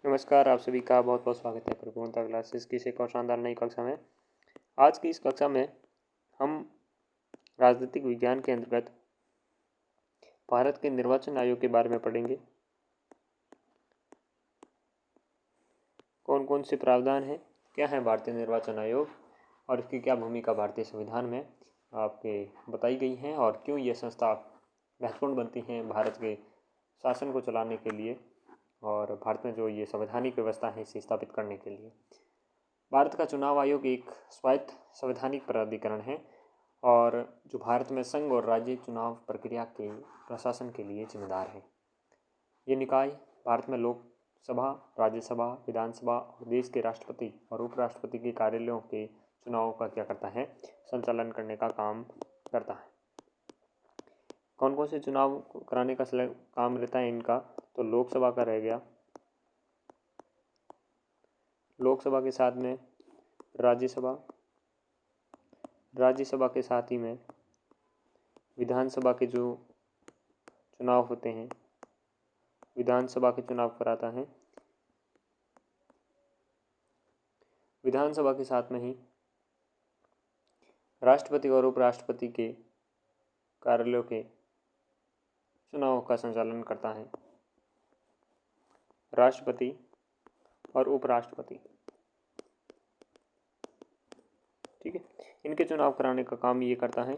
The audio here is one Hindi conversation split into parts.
नमस्कार, आप सभी का बहुत बहुत स्वागत है परिपूर्णता क्लासेस की एक और शानदार नई कक्षा में। आज की इस कक्षा में हम राजनीतिक विज्ञान के अंतर्गत भारत के निर्वाचन आयोग के बारे में पढ़ेंगे। कौन कौन से प्रावधान हैं, क्या है भारतीय निर्वाचन आयोग और इसकी क्या भूमिका भारतीय संविधान में आपके बताई गई हैं और क्यों ये संस्था महत्वपूर्ण बनती हैं भारत के शासन को चलाने के लिए और भारत में जो ये संवैधानिक व्यवस्था है इसे स्थापित करने के लिए। भारत का चुनाव आयोग एक स्वायत्त संवैधानिक प्राधिकरण है और जो भारत में संघ और राज्य चुनाव प्रक्रिया के प्रशासन के लिए जिम्मेदार है। ये निकाय भारत में लोकसभा, राज्यसभा, विधानसभा और देश के राष्ट्रपति और उपराष्ट्रपति के कार्यालयों के चुनावों का क्या करता है, संचालन करने का काम करता है। कौन कौन से चुनाव कराने का काम रहता है इनका, तो लोकसभा का रह गया, लोकसभा के साथ में राज्यसभा, राज्यसभा के साथ ही में विधानसभा के जो चुनाव होते हैं, विधानसभा के चुनाव कराता है। विधानसभा के साथ में ही राष्ट्रपति और उपराष्ट्रपति के कार्यालयों के चुनावों का संचालन करता है। राष्ट्रपति और उपराष्ट्रपति, ठीक है, इनके चुनाव कराने का काम ये करता है।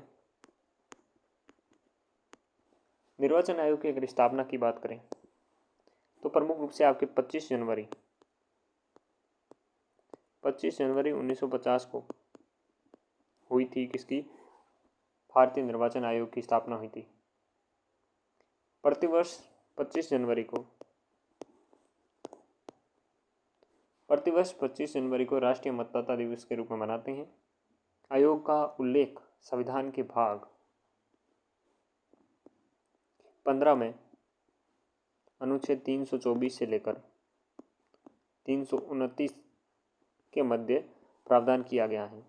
निर्वाचन आयोग की अगर स्थापना की बात करें तो प्रमुख रूप से आपके 25 जनवरी 1950 को हुई थी। किसकी? भारतीय निर्वाचन आयोग की स्थापना हुई थी। प्रतिवर्ष 25 जनवरी को राष्ट्रीय मतदाता दिवस के रूप में मनाते हैं। आयोग का उल्लेख संविधान के भाग 15 में अनुच्छेद 324 से लेकर 329 के मध्य प्रावधान किया गया है।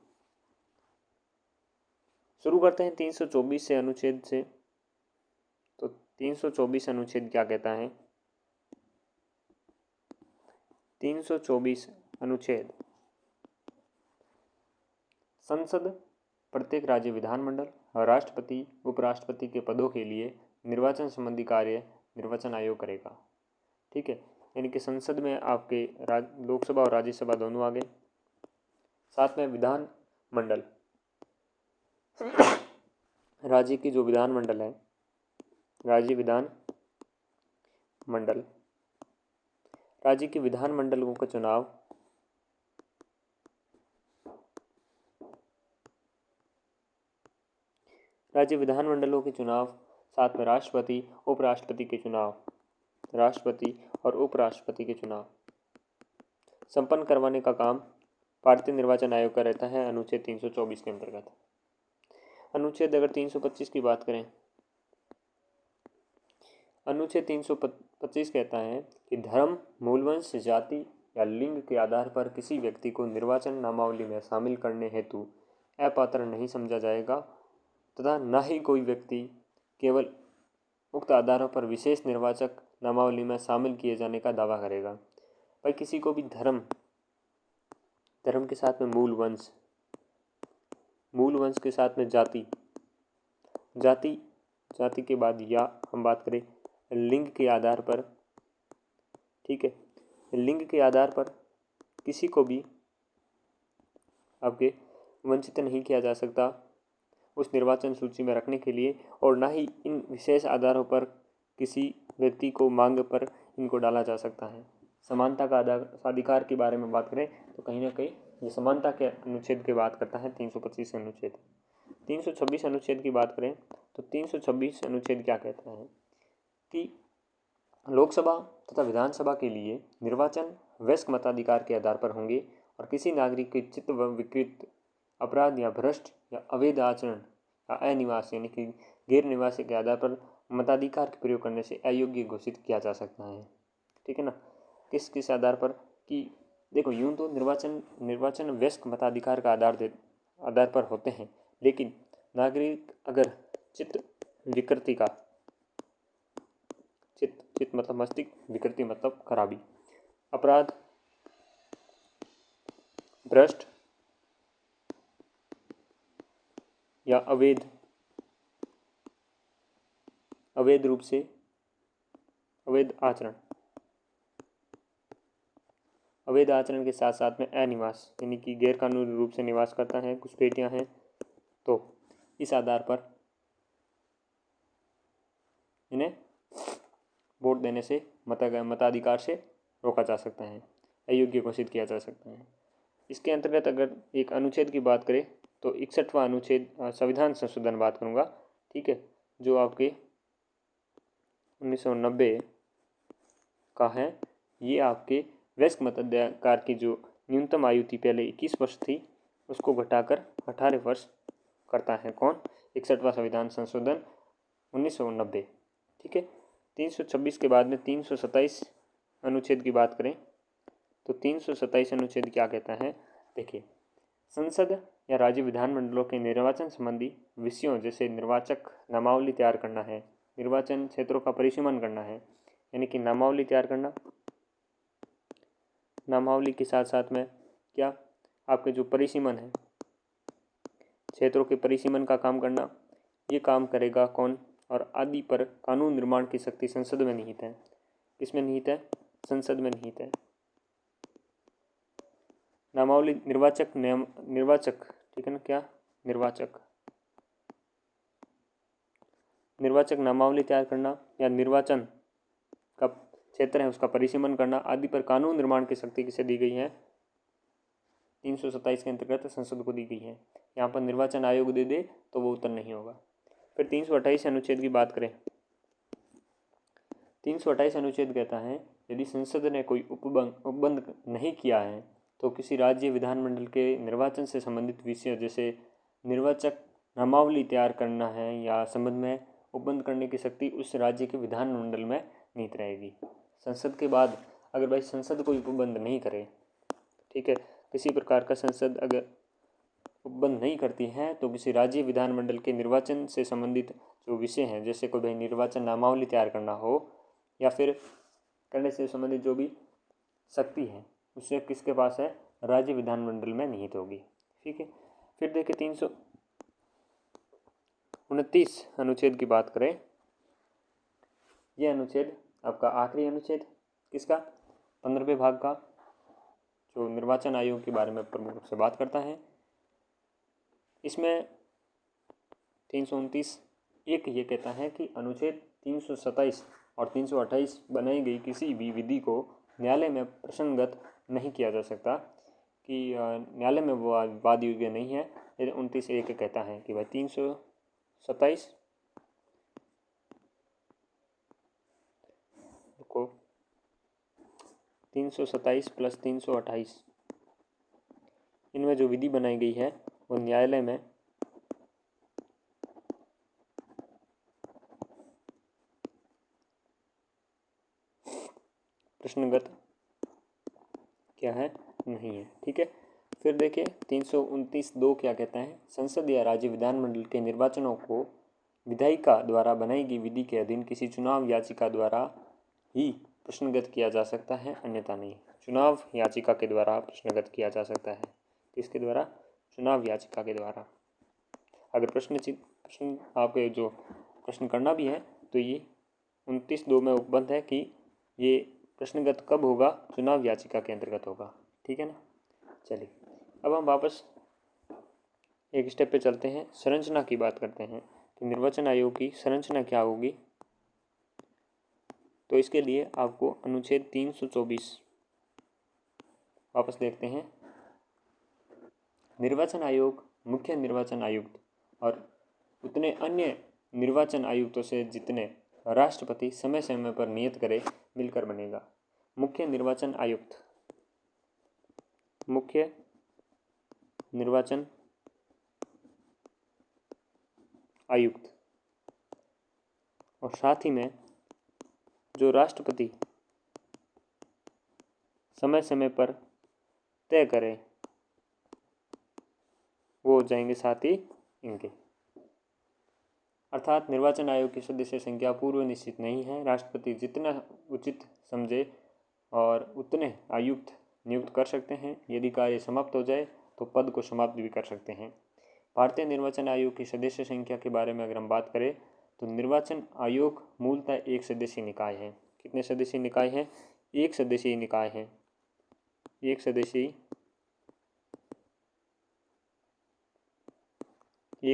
शुरू करते हैं 324 से अनुच्छेद से। तो 324 अनुच्छेद क्या कहता है? 324 अनुच्छेद संसद प्रत्येक राज्य विधानमंडल और राष्ट्रपति उपराष्ट्रपति के पदों के लिए निर्वाचन संबंधी कार्य निर्वाचन आयोग करेगा। ठीक है, यानी कि संसद में आपके लोकसभा और राज्यसभा दोनों आ गए, साथ में विधानमंडल, राज्य की जो विधानमंडल है, राज्य विधान मंडल, राज्य के विधानमंडलों का चुनाव राज्य विधानमंडलों के चुनाव, साथ में राष्ट्रपति उपराष्ट्रपति के चुनाव, राष्ट्रपति और उपराष्ट्रपति के चुनाव संपन्न करवाने का काम भारतीय निर्वाचन आयोग का रहता है अनुच्छेद 324 के अंतर्गत। अनुच्छेद अगर 325 की बात करें, अनुच्छेद 325 कहता है कि धर्म, मूलवंश, जाति या लिंग के आधार पर किसी व्यक्ति को निर्वाचन नामावली में शामिल करने हेतु अपात्र नहीं समझा जाएगा तथा न ही कोई व्यक्ति केवल उक्त आधारों पर विशेष निर्वाचक नामावली में शामिल किए जाने का दावा करेगा। भाई किसी को भी धर्म के साथ में मूल वंश के साथ में जाति के बाद या हम बात करें लिंग के आधार पर, ठीक है, लिंग के आधार पर किसी को भी आपके वंचित नहीं किया जा सकता उस निर्वाचन सूची में रखने के लिए, और ना ही इन विशेष आधारों पर किसी व्यक्ति को मांग पर इनको डाला जा सकता है। समानता का अधिकार के बारे में बात करें तो कहीं ना कहीं ये समानता के अनुच्छेद की बात करता है 325 अनुच्छेद। 326 अनुच्छेद की बात करें तो 326 अनुच्छेद क्या कहता है कि लोकसभा तथा विधानसभा के लिए निर्वाचन वयस्क मताधिकार के आधार पर होंगे और किसी नागरिक के चित्त व विकृत अपराध या भ्रष्ट या अवैध आचरण या अनिवासी यानी कि गैर निवासी के आधार पर मताधिकार के प्रयोग करने से अयोग्य घोषित किया जा सकता है। ठीक है ना, किस आधार पर कि देखो यूं तो निर्वाचन वयस्क मताधिकार का आधार पर होते हैं, लेकिन नागरिक अगर चित्त विकृति का, चित्त मतलब मस्तिष्क विकृति मतलब खराबी, अपराध, भ्रष्ट या अवैध रूप से अवैध आचरण के साथ साथ में अनिवास यानी कि गैरकानूनी रूप से निवास करता है कुछ पेटियां हैं, तो इस आधार पर इन्हें वोट देने से मताधिकार से रोका जा सकता है, अयोग्य घोषित किया जा सकता है। इसके अंतर्गत अगर एक अनुच्छेद की बात करें तो 61वां अनुच्छेद संविधान संशोधन बात करूँगा, ठीक है, जो आपके 1990 का है। ये आपके वयस्क मताधिकार की जो न्यूनतम आयु थी पहले 21 वर्ष थी, उसको घटाकर 18 वर्ष करता है। कौन? 61वां संविधान संशोधन 1990, ठीक है। 326 के बाद में 327 अनुच्छेद की बात करें तो 327 अनुच्छेद क्या कहता है? देखिए, संसद या राज्य विधानमंडलों के निर्वाचन संबंधी विषयों जैसे निर्वाचक नामावली तैयार करना है, निर्वाचन क्षेत्रों का परिसीमन करना है, यानी कि नामावली तैयार करना, नामावली के साथ साथ में क्या आपके जो परिसीमन है, क्षेत्रों के परिसीमन का काम करना, ये काम करेगा कौन? और आदि पर कानून निर्माण की शक्ति संसद में निहित है। किसमें निहित है? संसद में निहित है। नामावली निर्वाचक, ठीक है ना, क्या निर्वाचक नामावली तैयार करना या निर्वाचन का क्षेत्र है उसका परिसीमन करना आदि पर कानून निर्माण की शक्ति किसे दी गई है? 327 के अंतर्गत संसद को दी गई है। यहाँ पर निर्वाचन आयोग दे दे तो वो उत्तर नहीं होगा। फिर 328 अनुच्छेद की बात करें, 328 अनुच्छेद कहता है यदि संसद ने कोई उपबंध नहीं किया है तो किसी राज्य विधानमंडल के निर्वाचन से संबंधित विषय जैसे निर्वाचक नामावली तैयार करना है या संबंध में उपबंध करने की शक्ति उस राज्य के विधानमंडल में निहित रहेगी। संसद के बाद अगर भाई संसद कोई उपबंध नहीं करे, ठीक है, किसी प्रकार का संसद अगर उपबंध नहीं करती है तो किसी राज्य विधानमंडल के निर्वाचन से संबंधित जो विषय हैं जैसे कोई भाई निर्वाचन नामावली तैयार करना हो या फिर करने से संबंधित जो भी शक्ति है उससे किसके पास है? राज्य विधानमंडल में निहित होगी, ठीक है। फिर देखिए 329 अनुच्छेद की बात करें, यह अनुच्छेद आपका आखिरी अनुच्छेद किसका? 15वें भाग का, जो निर्वाचन आयोग के बारे में प्रमुख रूप से बात करता है। इसमें 329 एक ये कहता है कि अनुच्छेद 327 और 328 बनाई गई किसी भी विधि को न्यायालय में प्रसंगत नहीं किया जा सकता, कि न्यायालय में वो वाद योग्य नहीं है। 29 एक कहता है कि भाई 327 को 327 प्लस 328 इनमें जो विधि बनाई गई है वो न्यायालय में प्रश्नगत क्या है? नहीं है, ठीक है। फिर देखिए 329(2) क्या कहता है? संसद या राज्य विधानमंडल के निर्वाचनों को विधायिका द्वारा बनाई गई विधि के अधीन किसी चुनाव याचिका द्वारा ही प्रश्नगत किया जा सकता है, अन्यथा नहीं। चुनाव याचिका के द्वारा प्रश्नगत किया जा सकता है। किसके द्वारा? चुनाव याचिका के द्वारा। अगर प्रश्न आपके जो प्रश्न करना भी है तो ये 29(2) में उपबंध है कि ये प्रश्नगत कब होगा? चुनाव याचिका के अंतर्गत होगा, ठीक है ना। चलिए अब हम वापस एक स्टेप पे चलते हैं, संरचना की बात करते हैं कि निर्वाचन आयोग की संरचना क्या होगी। तो इसके लिए आपको अनुच्छेद 324 वापस देखते हैं। निर्वाचन आयोग मुख्य निर्वाचन आयुक्त और उतने अन्य निर्वाचन आयुक्तों से जितने राष्ट्रपति समय समय पर नियत करे मिलकर बनेगा। मुख्य निर्वाचन आयुक्त, मुख्य निर्वाचन आयुक्त, और साथ ही में जो राष्ट्रपति समय समय पर तय करे वो हो जाएंगे साथ ही इनके। अर्थात निर्वाचन आयोग की सदस्य संख्या पूर्व निश्चित नहीं है, राष्ट्रपति जितना उचित समझे और उतने आयुक्त नियुक्त कर सकते हैं। यदि कार्य समाप्त हो जाए तो पद को समाप्त भी कर सकते हैं। भारतीय निर्वाचन आयोग की सदस्य संख्या के बारे में अगर हम बात करें तो निर्वाचन आयोग मूलतः एक सदस्यीय निकाय है। कितने सदस्यीय निकाय है? एक सदस्यीय निकाय है। एक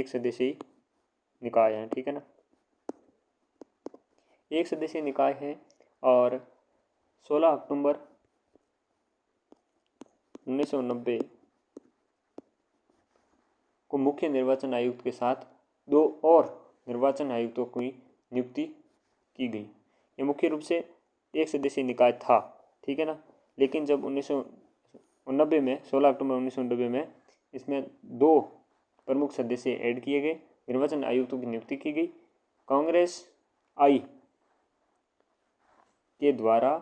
सदस्यीय निकाय है, ठीक है ना। एक सदस्यीय निकाय है और 16 अक्टूबर 1990 को मुख्य निर्वाचन आयुक्त के साथ 2 और निर्वाचन आयुक्तों की नियुक्ति की गई। ये मुख्य रूप से एक सदस्यीय निकाय था, ठीक है ना। लेकिन जब 1990 में 16 अक्टूबर 1990 में इसमें 2 प्रमुख सदस्य ऐड किए गए, निर्वाचन आयुक्तों की नियुक्ति की गई। कांग्रेस आई के द्वारा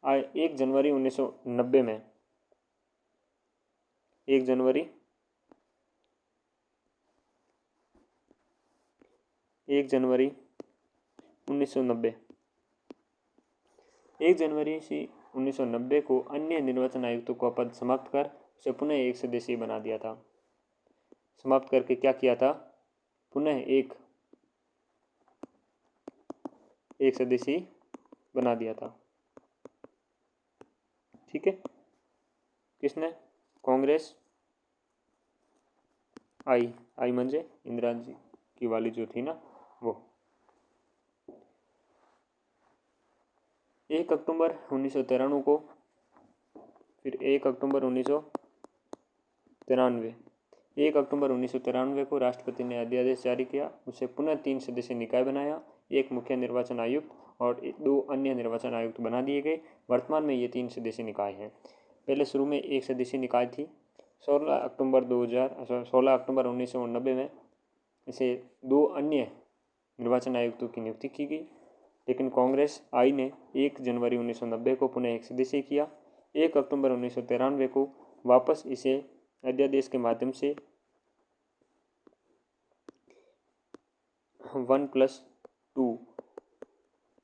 1 जनवरी 1990 में 1 जनवरी 1990 1 जनवरी से 1990 को अन्य निर्वाचन आयुक्तों का पद समाप्त कर उसे पुनः एक सदस्यीय बना दिया था। समाप्त करके क्या किया था? पुनः एक सदस्यीय बना दिया था, ठीक है। किसने? कांग्रेस आई म्हणजे इंदिरा जी की वाली जो थी ना वो। 1 अक्टूबर 1993 को, फिर 1 अक्टूबर 1993 1 अक्टूबर 1993 को राष्ट्रपति ने अध्यादेश जारी किया। उसे पुनः 3 सदस्यीय निकाय बनाया। एक मुख्य निर्वाचन आयुक्त और 2 अन्य निर्वाचन आयुक्त बना दिए गए। वर्तमान में ये 3 सदस्यीय निकाय हैं। पहले शुरू में एक सदस्यीय निकाय थी। 16 अक्टूबर 1990 में इसे 2 अन्य निर्वाचन आयुक्तों की नियुक्ति की गई। लेकिन कांग्रेस आई ने 1 जनवरी 1990 को पुनः एक सदस्यीय किया। 1 अक्टूबर 1993 को वापस इसे अध्यादेश के माध्यम से 1+2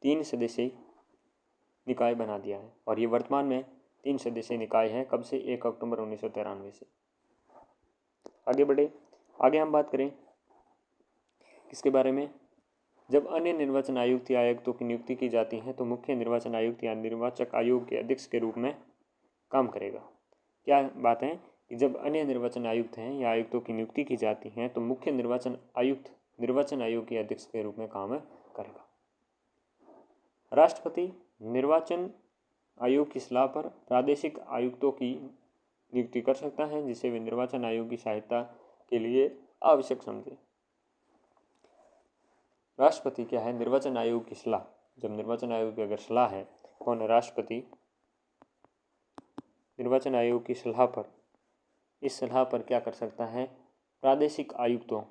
3 सदस्यीय निकाय बना दिया है और ये वर्तमान में 3 सदस्यीय निकाय हैं। कब से? 1 अक्टूबर 1993 से। आगे बढ़े। आगे हम बात करें किसके बारे में? जब अन्य निर्वाचन आयुक्त या आयुक्तों की नियुक्ति की जाती है तो मुख्य निर्वाचन आयुक्त या निर्वाचक आयोग के अध्यक्ष के रूप में काम करेगा। क्या बात है कि जब अन्य निर्वाचन आयुक्त हैं या आयुक्तों की नियुक्ति की जाती है तो मुख्य निर्वाचन आयुक्त निर्वाचन आयोग के अध्यक्ष के रूप में काम करेगा। राष्ट्रपति निर्वाचन आयोग की सलाह पर प्रादेशिक आयुक्तों की नियुक्ति कर सकता है जिसे वे निर्वाचन आयोग की सहायता के लिए आवश्यक समझे। राष्ट्रपति क्या है? निर्वाचन आयोग की सलाह। जब निर्वाचन आयोग की अगर सलाह है, कौन? राष्ट्रपति निर्वाचन आयोग की सलाह पर, इस सलाह पर क्या कर सकता है? प्रादेशिक आयुक्तों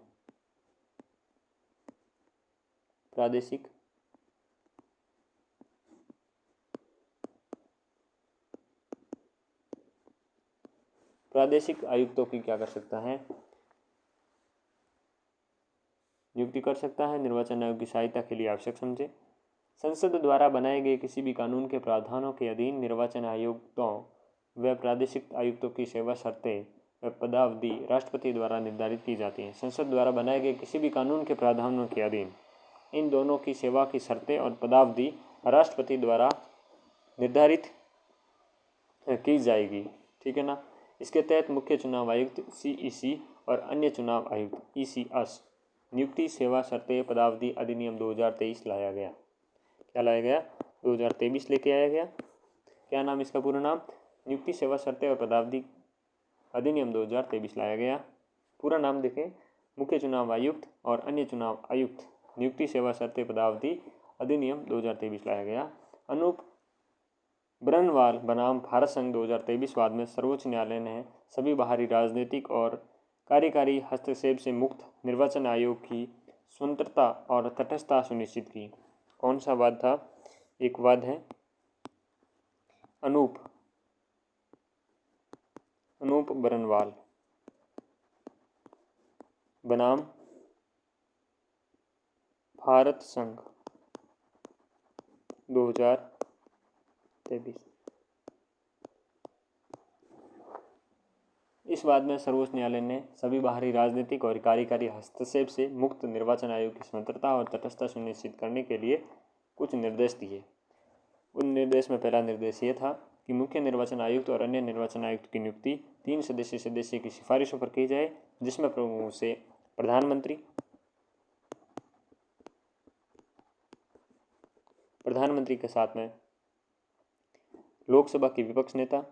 की क्या कर सकता है? नियुक्ति कर सकता है। निर्वाचन आयोग की सहायता के लिए आवश्यक समझे। संसद द्वारा बनाए गए किसी भी कानून के प्रावधानों के अधीन निर्वाचन आयुक्तों व प्रादेशिक आयुक्तों की सेवा शर्तें व पदावधि राष्ट्रपति द्वारा निर्धारित की जाती हैं। संसद द्वारा बनाए गए किसी भी कानून के प्रावधानों के अधीन इन दोनों की सेवा की शर्तें और पदावधि राष्ट्रपति द्वारा निर्धारित की जाएगी, ठीक है ना। इसके तहत मुख्य चुनाव आयुक्त CEC और अन्य चुनाव आयुक्त ECS नियुक्ति सेवा शर्तें पदावधि अधिनियम 2023 लाया गया। क्या लाया गया? 2023 लेके आया गया। क्या नाम इसका पूरा नाम? नियुक्ति सेवा शर्तें और पदावधि अधिनियम 2023 लाया गया। पूरा नाम देखें, मुख्य चुनाव आयुक्त और अन्य चुनाव आयुक्त नियुक्ति सेवा शर्तें पदावधि अधिनियम 2023 लाया गया। अनूप बरनवाल बनाम भारत संघ 2023 बाद में सर्वोच्च न्यायालय ने सभी बाहरी राजनीतिक और कार्यकारी हस्तक्षेप से मुक्त निर्वाचन आयोग की स्वतंत्रता और तटस्थता सुनिश्चित की। कौन सा वाद था? एक वाद है अनूप बरनवाल बनाम भारत संघ 2023। 23। इस बाद में सर्वोच्च न्यायालय ने सभी बाहरी राजनीतिक और कार्यकारी हस्तक्षेप से मुक्त निर्वाचन आयोग की स्वतंत्रता और तटस्थता सुनिश्चित करने के लिए कुछ निर्देश दिए। उन निर्देश में पहला निर्देश ये था कि मुख्य निर्वाचन आयुक्त और अन्य निर्वाचन आयुक्त की नियुक्ति 3 सदस्य की सिफारिशों पर की जाए, जिसमें प्रमुख से प्रधानमंत्री के साथ में लोकसभा के विपक्ष नेता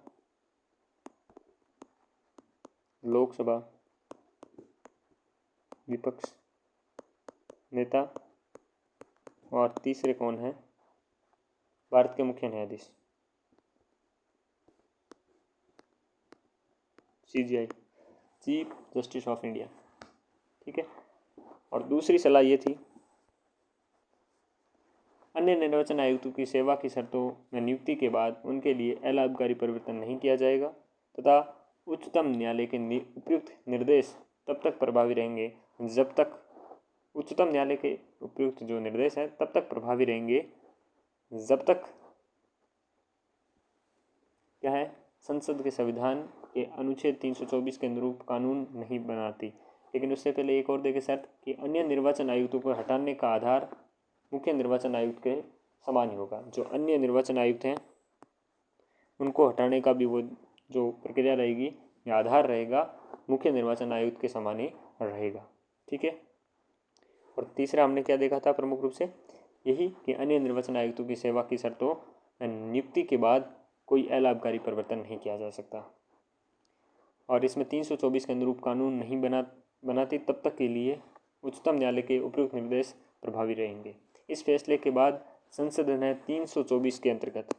और तीसरे कौन है, भारत के मुख्य न्यायाधीश CJI, chief justice of India. ठीक है। और दूसरी सलाह ये थी, अन्य निर्वाचन आयुक्तों की सेवा की शर्तों में नियुक्ति के बाद उनके लिए अलाभकारी परिवर्तन नहीं किया जाएगा तथा उच्चतम न्यायालय के उपयुक्त निर्देश तब तक प्रभावी रहेंगे जब तक उच्चतम न्यायालय के उपयुक्त जो निर्देश हैं तब तक प्रभावी रहेंगे जब तक क्या है, संसद के संविधान के अनुच्छेद 324 के अनुरूप कानून नहीं बनाती। लेकिन उससे पहले एक और देखे शर्त कि अन्य निर्वाचन आयुक्तों को हटाने का आधार मुख्य निर्वाचन आयुक्त के समान ही होगा। जो अन्य निर्वाचन आयुक्त हैं उनको हटाने का भी वो जो प्रक्रिया रहेगी या आधार रहेगा मुख्य निर्वाचन आयुक्त के समान ही रहेगा। ठीक है। और तीसरा हमने क्या देखा था, प्रमुख रूप से यही कि अन्य निर्वाचन आयुक्तों की सेवा की शर्तों नियुक्ति के बाद कोई अलाभकारी परिवर्तन नहीं किया जा सकता और इसमें 324 के अनुरूप कानून नहीं बनाती तब तक के लिए उच्चतम न्यायालय के उपयुक्त निर्देश प्रभावी रहेंगे। इस फैसले के बाद संसद ने 324 के अंतर्गत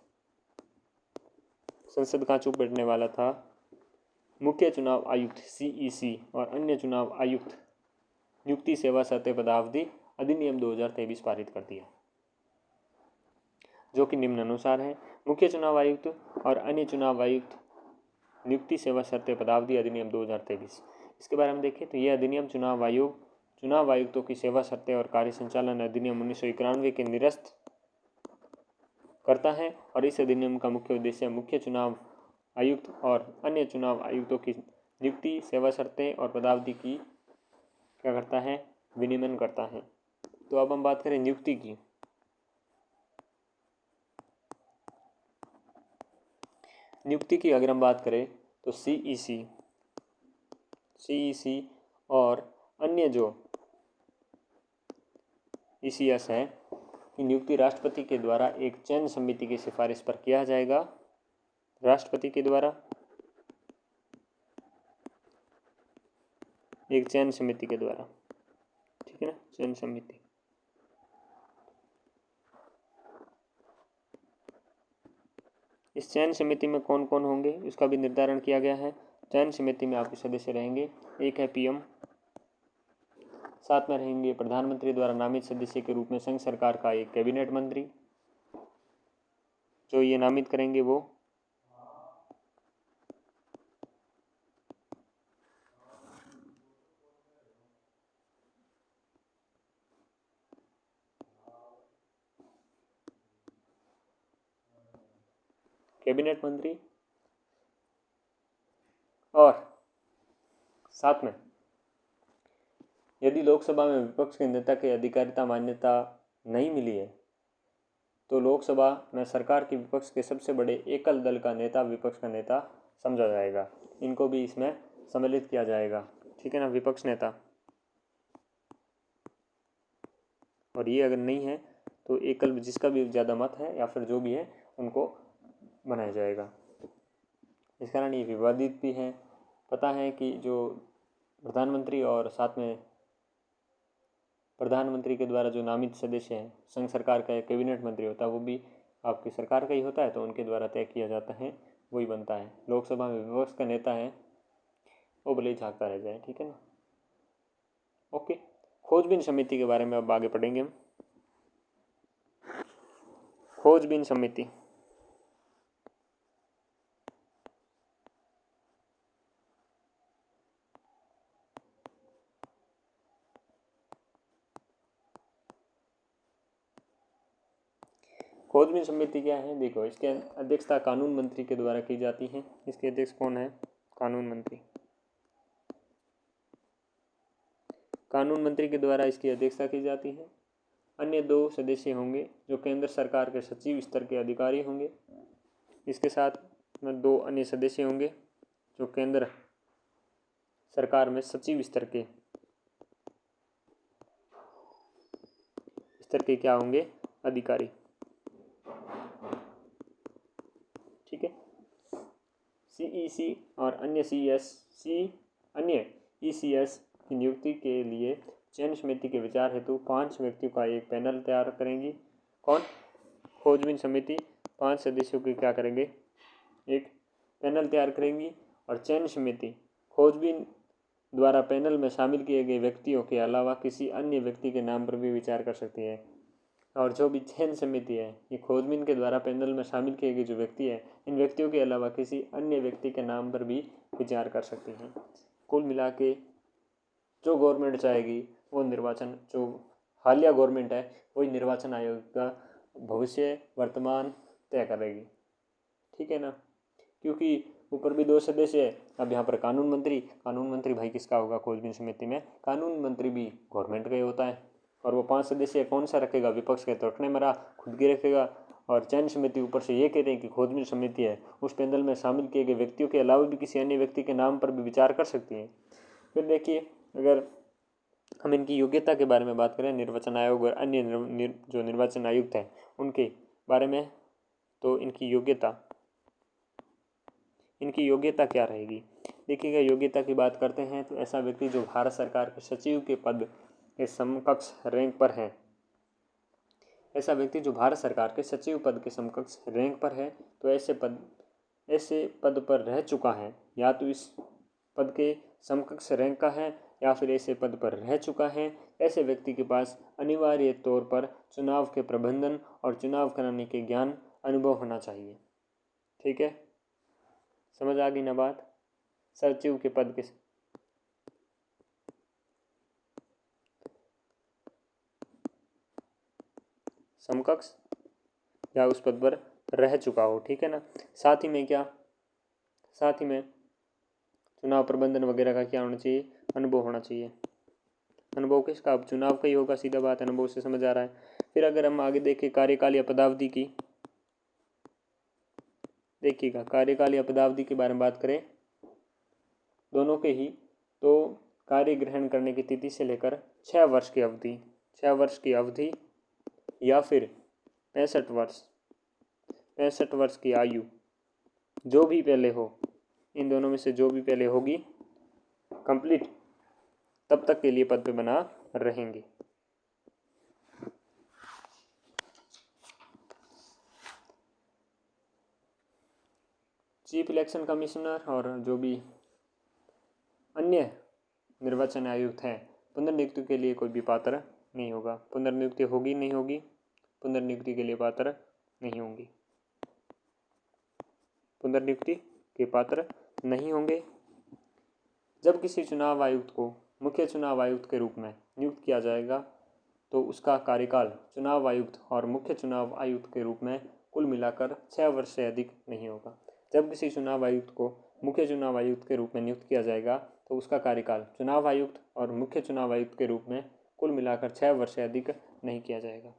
संसद का चुप बैठने वाला था, मुख्य चुनाव आयुक्त CEC और अन्य चुनाव आयुक्त नियुक्ति सेवा शर्तें पदावधि अधिनियम 2023 पारित कर दिया, जो कि निम्नानुसार है। मुख्य चुनाव आयुक्त और अन्य चुनाव आयुक्त नियुक्ति सेवा शर्तें पदावधि अधिनियम 2023। इसके बारे में देखें तो यह अधिनियम चुनाव आयुक्तों की सेवा शर्तें और कार्य संचालन अधिनियम 1991 के निरस्त करता है और इस अधिनियम का मुख्य उद्देश्य मुख्य चुनाव आयुक्त और अन्य चुनाव आयुक्तों की नियुक्ति सेवा शर्तें और पदावधि की क्या करता है, विनियमन करता है। तो अब हम बात करें नियुक्ति की। नियुक्ति की अगर हम बात करें तो CEC और अन्य जो ECS है की नियुक्ति राष्ट्रपति के द्वारा एक चयन समिति की सिफारिश पर किया जाएगा। राष्ट्रपति के द्वारा एक चयन समिति के द्वारा, ठीक है ना, चयन समिति। इस चयन समिति में कौन कौन होंगे उसका भी निर्धारण किया गया है। चयन समिति में आपके सदस्य रहेंगे, एक है PM, साथ में रहेंगे प्रधानमंत्री द्वारा नामित सदस्य के रूप में संघ सरकार का एक कैबिनेट मंत्री, जो ये नामित करेंगे वो कैबिनेट मंत्री, और साथ में यदि लोकसभा में विपक्ष के नेता की अधिकारिता मान्यता नहीं मिली है तो लोकसभा में सरकार के विपक्ष के सबसे बड़े एकल दल का नेता विपक्ष का नेता समझा जाएगा। इनको भी इसमें सम्मिलित किया जाएगा, ठीक है ना, विपक्ष नेता। और ये अगर नहीं है तो एकल जिसका भी ज़्यादा मत है या फिर जो भी है उनको बनाया जाएगा। इस कारण ये विवादित भी है। पता है कि जो प्रधानमंत्री और साथ में प्रधानमंत्री के द्वारा जो नामित सदस्य हैं, संघ सरकार का एक कैबिनेट मंत्री होता है, वो भी आपकी सरकार का ही होता है, तो उनके द्वारा तय किया जाता है, वही बनता है। लोकसभा में विपक्ष का नेता है वो भले ही झाँकता रह जाए, ठीक है ना। ओके, खोजबीन समिति के बारे में अब आगे पढ़ेंगे हम। खोजबीन समिति खोजबीन समिति क्या है? देखो, इसकी अध्यक्षता कानून मंत्री के द्वारा की जाती है। इसके अध्यक्ष कौन है? कानून मंत्री। कानून मंत्री के द्वारा इसकी अध्यक्षता की जाती है। अन्य 2 सदस्य होंगे जो केंद्र सरकार के सचिव स्तर के अधिकारी होंगे। इसके साथ में 2 अन्य सदस्य होंगे जो केंद्र सरकार में सचिव स्तर के क्या होंगे? अधिकारी। ठीक है। CEC और अन्य ECS की नियुक्ति के लिए चयन समिति के विचार हेतु 5 व्यक्तियों का एक पैनल तैयार करेंगी। कौन? खोजबीन समिति 5 सदस्यों की क्या करेंगे? एक पैनल तैयार करेंगी। और चयन समिति खोजबीन द्वारा पैनल में शामिल किए गए व्यक्तियों के अलावा किसी अन्य व्यक्ति के नाम पर भी विचार कर सकती है। और जो भी चयन समिति है, ये खोजबीन के द्वारा पैनल में शामिल किए गए जो व्यक्ति है, इन व्यक्तियों के अलावा किसी अन्य व्यक्ति के नाम पर भी विचार कर सकती हैं। कुल मिला के जो गवर्नमेंट चाहेगी वो निर्वाचन, जो हालिया गवर्नमेंट है वही निर्वाचन आयोग का भविष्य वर्तमान तय करेगी। ठीक है ना? क्योंकि ऊपर भी 2 सदस्य है, अब यहाँ पर कानून मंत्री भाई किसका होगा? खोजबीन समिति में कानून मंत्री भी गवर्नमेंट का ही होता है। और वो 5 सदस्य कौन सा रखेगा? विपक्ष के तो रखने मरा, खुद की रखेगा। और चयन समिति ऊपर से ये कह रहे हैं कि खोजबीन समिति है उस पैनल में शामिल किए गए व्यक्तियों के अलावा भी किसी अन्य व्यक्ति के नाम पर भी विचार कर सकती है। फिर देखिए, अगर हम इनकी योग्यता के बारे में बात करें, निर्वाचन आयोग और अन्य जो निर्वाचन आयुक्त हैं उनके बारे में, तो इनकी योग्यता क्या रहेगी? देखिएगा, योग्यता की बात करते हैं तो ऐसा व्यक्ति जो भारत सरकार के सचिव के पद के समकक्ष रैंक पर है, ऐसा व्यक्ति जो भारत सरकार के सचिव पद के समकक्ष रैंक पर है, तो ऐसे पद पर रह चुका है, या तो इस पद के समकक्ष रैंक का है या फिर ऐसे पद पर रह चुका है। ऐसे व्यक्ति के पास अनिवार्य तौर पर चुनाव के प्रबंधन और चुनाव कराने के ज्ञान अनुभव होना चाहिए। ठीक है, समझ आ गई ना बात? सचिव के पद के समकक्ष या उस पद पर रह चुका हो। ठीक है ना? साथ ही में चुनाव प्रबंधन वगैरह का क्या होना चाहिए? अनुभव होना चाहिए। अनुभव किसका? अब चुनाव का ही होगा, सीधा बात, अनुभव से समझ आ रहा है। फिर अगर हम आगे देखें कार्यकाल या पदावधि की, देखिएगा कार्यकाल या पदावधि के बारे में बात करें दोनों के ही, तो कार्य ग्रहण करने की तिथि से लेकर 6 वर्ष की अवधि या फिर 65 वर्ष की आयु, जो भी पहले हो, इन दोनों में से जो भी पहले होगी कंप्लीट, तब तक के लिए पद पे बना रहेंगे। चीफ इलेक्शन कमिश्नर और जो भी अन्य निर्वाचन आयुक्त हैं, पुनर्नियुक्ति के लिए कोई भी पात्र नहीं होगा। पुनर्नियुक्ति होगी नहीं होगी? पुनर्नियुक्ति के लिए पात्र नहीं होंगी, पुनर्नियुक्ति के पात्र नहीं होंगे। जब किसी चुनाव आयुक्त को मुख्य चुनाव आयुक्त के रूप में नियुक्त किया जाएगा तो उसका कार्यकाल चुनाव आयुक्त और मुख्य चुनाव आयुक्त के रूप में कुल मिलाकर 6 वर्ष से अधिक नहीं होगा। जब किसी चुनाव आयुक्त को मुख्य चुनाव आयुक्त के रूप में नियुक्त किया जाएगा तो उसका कार्यकाल चुनाव आयुक्त और मुख्य चुनाव आयुक्त के रूप में कुल मिलाकर 6 वर्ष से अधिक नहीं किया जाएगा।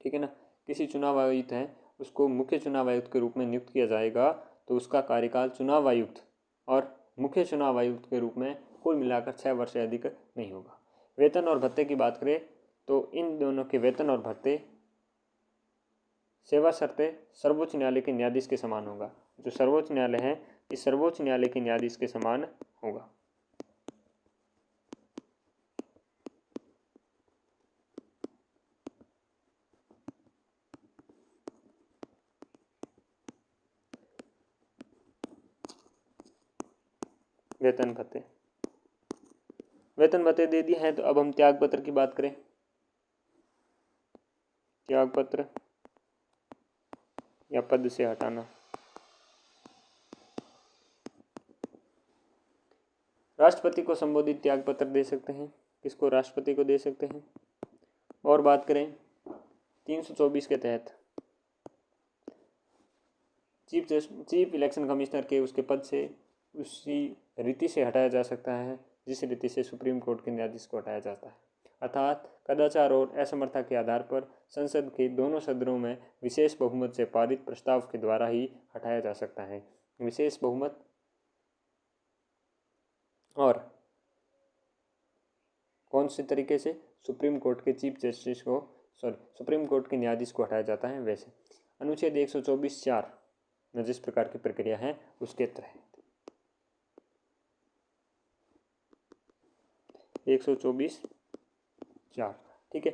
ठीक है ना? किसी चुनाव आयुक्त है उसको मुख्य चुनाव आयुक्त के रूप में नियुक्त किया जाएगा तो उसका कार्यकाल चुनाव आयुक्त और मुख्य चुनाव आयुक्त के रूप में कुल मिलाकर 6 वर्ष से अधिक नहीं होगा। वेतन और भत्ते की बात करें तो इन दोनों के वेतन और भत्ते सेवा शर्तें सर्वोच्च न्यायालय के न्यायाधीश के समान होगा। जो सर्वोच्च न्यायालय है इस सर्वोच्च न्यायालय के न्यायाधीश के समान होगा। वेतन भत्ते दे दिए हैं, तो अब हम त्याग पत्र की बात करें। त्याग पत्र या पद से हटाना। राष्ट्रपति को संबोधित त्याग पत्र दे सकते हैं। किसको? राष्ट्रपति को दे सकते हैं। और बात करें 324 के तहत चीफ इलेक्शन कमिश्नर के उसके पद से उसी रीति से हटाया जा सकता है जिस रीति से सुप्रीम कोर्ट के न्यायाधीश को हटाया जाता है, अर्थात कदाचार और असमर्थता के आधार पर संसद के दोनों सदनों में विशेष बहुमत से पारित प्रस्ताव के द्वारा ही हटाया जा सकता है। विशेष बहुमत और कौन से तरीके से सुप्रीम कोर्ट के सुप्रीम कोर्ट के न्यायाधीश को हटाया जाता है वैसे अनुच्छेद 124(4) में जिस प्रकार की प्रक्रिया है उसके तहत 124(4), ठीक है।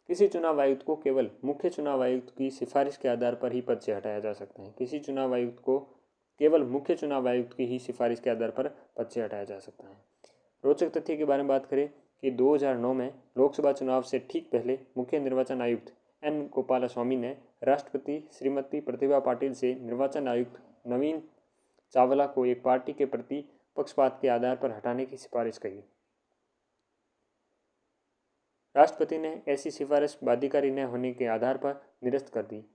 किसी चुनाव आयुक्त को केवल मुख्य चुनाव आयुक्त की सिफारिश के आधार पर ही पद से हटाया जा सकता है। किसी चुनाव आयुक्त को केवल मुख्य चुनाव आयुक्त की ही सिफारिश के आधार पर पद से हटाया जा सकता है। रोचक तथ्य के बारे में बात करें कि 2009 में लोकसभा चुनाव से ठीक पहले मुख्य निर्वाचन आयुक्त एन गोपालास्वामी ने राष्ट्रपति श्रीमती प्रतिभा पाटिल से निर्वाचन आयुक्त नवीन चावला को एक पार्टी के प्रति पक्षपात के आधार पर हटाने की सिफारिश की। राष्ट्रपति ने ऐसी सिफारिश बाध्यकारी न होने के आधार पर निरस्त कर दी।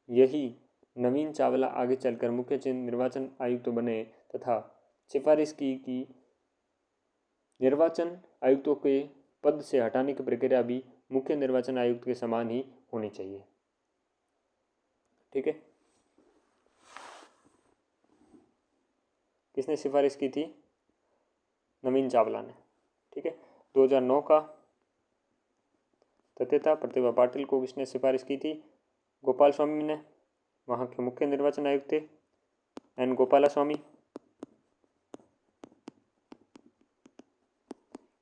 यही नवीन चावला आगे चलकर मुख्य निर्वाचन आयुक्त बने तथा सिफारिश की कि निर्वाचन आयुक्तों के पद से हटाने की प्रक्रिया भी मुख्य निर्वाचन आयुक्त के समान ही होनी चाहिए, ठीक है। किसने सिफारिश की थी? नवीन चावला ने, ठीक है। 2009 का तथ्य था, प्रतिभा पाटिल को किसने सिफारिश की थी? गोपाल स्वामी ने, वहाँ के मुख्य निर्वाचन आयुक्त थे एन गोपालास्वामी।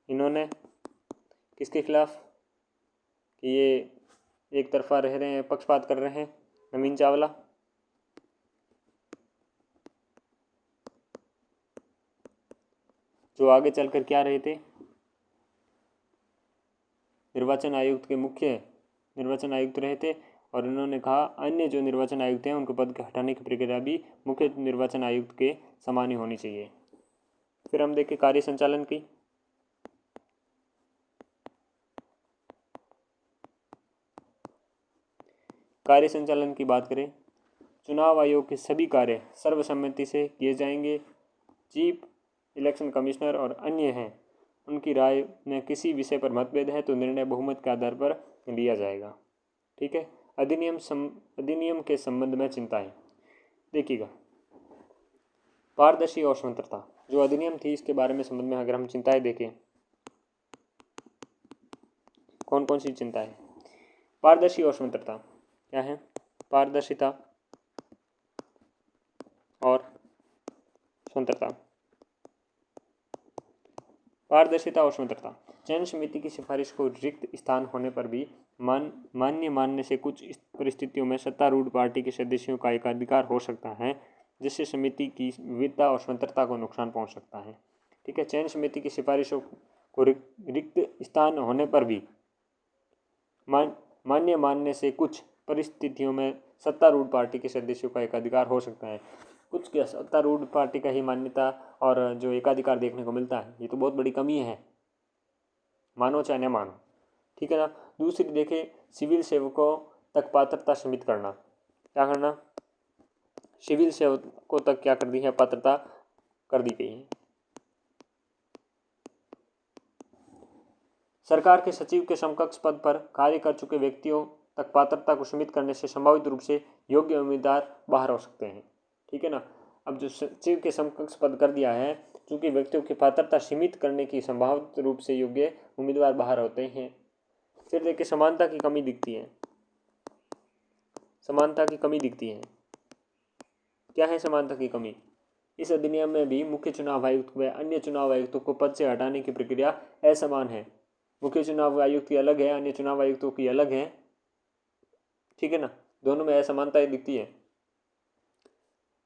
इन्होंने किसके खिलाफ कि ये एक तरफा रह रहे हैं, पक्षपात कर रहे हैं, नवीन चावला। जो आगे चलकर क्या रहे थे? निर्वाचन आयुक्त के मुख्य निर्वाचन आयुक्त रहे थे। और इन्होंने कहा अन्य जो निर्वाचन आयुक्त हैं उनको पद के हटाने की प्रक्रिया भी मुख्य निर्वाचन आयुक्त के समान ही होनी चाहिए। फिर हम देखें कार्य संचालन की। कार्य संचालन की बात करें, चुनाव आयोग के सभी कार्य सर्वसम्मति से किए जाएंगे। चीफ इलेक्शन कमिश्नर और अन्य हैं, उनकी राय में किसी विषय पर मतभेद है तो निर्णय बहुमत के आधार पर लिया जाएगा, ठीक है। अधिनियम के संबंध में चिंताएं देखिएगा। पारदर्शी और स्वतंत्रता जो अधिनियम थी इसके बारे में संबंध में अगर हम चिंताएं देखें, कौन कौन सी चिंताएं? पारदर्शी और स्वतंत्रता क्या है? पारदर्शिता और स्वतंत्रता। पारदर्शिता और स्वतंत्रता, चयन समिति की सिफारिश को रिक्त स्थान होने पर भी मान्य मानने से कुछ परिस्थितियों में सत्तारूढ़ पार्टी के सदस्यों का एकाधिकार हो सकता है जिससे समिति की विविधता और स्वतंत्रता को नुकसान पहुंच सकता है, ठीक है। चयन समिति की सिफारिशों को रिक्त स्थान होने पर भी मान्य मानने से कुछ परिस्थितियों में सत्तारूढ़ पार्टी के सदस्यों का एकाधिकार हो सकता है। कुछ क्या सत्तारूढ़ पार्टी का ही मान्यता और जो एकाधिकार देखने को मिलता है, ये तो बहुत बड़ी कमी है, मानो चाहे न मानो, ठीक है ना। दूसरी देखें, सिविल सेवकों तक पात्रता सीमित करना। क्या करना? सिविल सेवकों तक क्या कर दी है? पात्रता कर दी गई है। सरकार के सचिव के समकक्ष पद पर कार्य कर चुके व्यक्तियों तक पात्रता को सीमित करने से संभावित रूप से योग्य उम्मीदवार बाहर हो सकते हैं, ठीक है ना। अब जो सचिव के समकक्ष पद कर दिया है, चूंकि व्यक्तियों की पात्रता सीमित करने की संभावित रूप से योग्य उम्मीदवार बाहर होते हैं। फिर देखिए समानता की कमी दिखती है। समानता की कमी दिखती है। क्या है समानता की कमी? इस अधिनियम में भी मुख्य चुनाव आयुक्त व अन्य चुनाव आयुक्तों को पद से हटाने की प्रक्रिया असमान है। मुख्य चुनाव आयुक्त की अलग है, अन्य चुनाव आयुक्तों की अलग है, ठीक है ना। दोनों में असमानताएं दिखती है।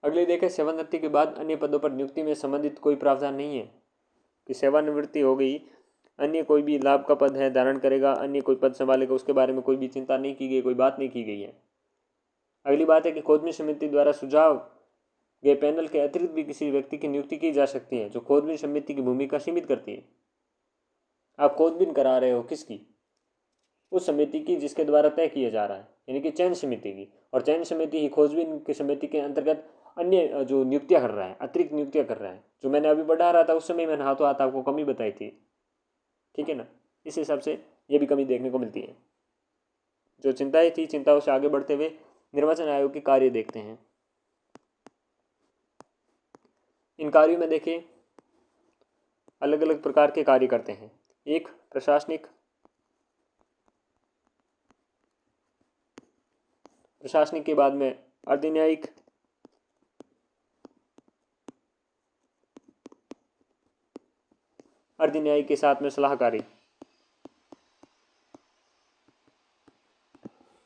अगले देखें, सेवानिवृत्ति के बाद अन्य पदों पर नियुक्ति में संबंधित कोई प्रावधान नहीं है कि सेवानिवृत्ति हो गई, अन्य कोई भी लाभ का पद है धारण करेगा, अन्य कोई पद संभालेगा, उसके बारे में कोई भी चिंता नहीं की गई, कोई बात नहीं की गई है। अगली बात है कि खोजबीन समिति द्वारा सुझाव गए पैनल के अतिरिक्त भी किसी व्यक्ति की नियुक्ति की जा सकती है जो खोजबीन समिति की भूमिका सीमित करती है। आप खोजबीन करा रहे हो किसकी? उस समिति की जिसके द्वारा तय किया जा रहा है, यानी कि चयन समिति की। और चयन समिति ही खोजबीन की समिति के अंतर्गत अन्य जो नियुक्तियां कर रहा है, अतिरिक्त नियुक्तियां कर रहा है। जो मैंने अभी बढ़ा रहा था उस समय मैंने हाथों हाथ आपको कमी बताई थी, ठीक है ना। इस हिसाब से ये भी कमी देखने को मिलती है। जो चिंताएं थी, चिंताओं से आगे बढ़ते हुए निर्वाचन आयोग के कार्य देखते हैं। इन कार्यों में देखिए अलग अलग प्रकार के कार्य करते हैं। एक प्रशासनिक, प्रशासनिक के बाद में अर्धन्यायिक, अर्धन्यायिक के साथ में सलाहकारी,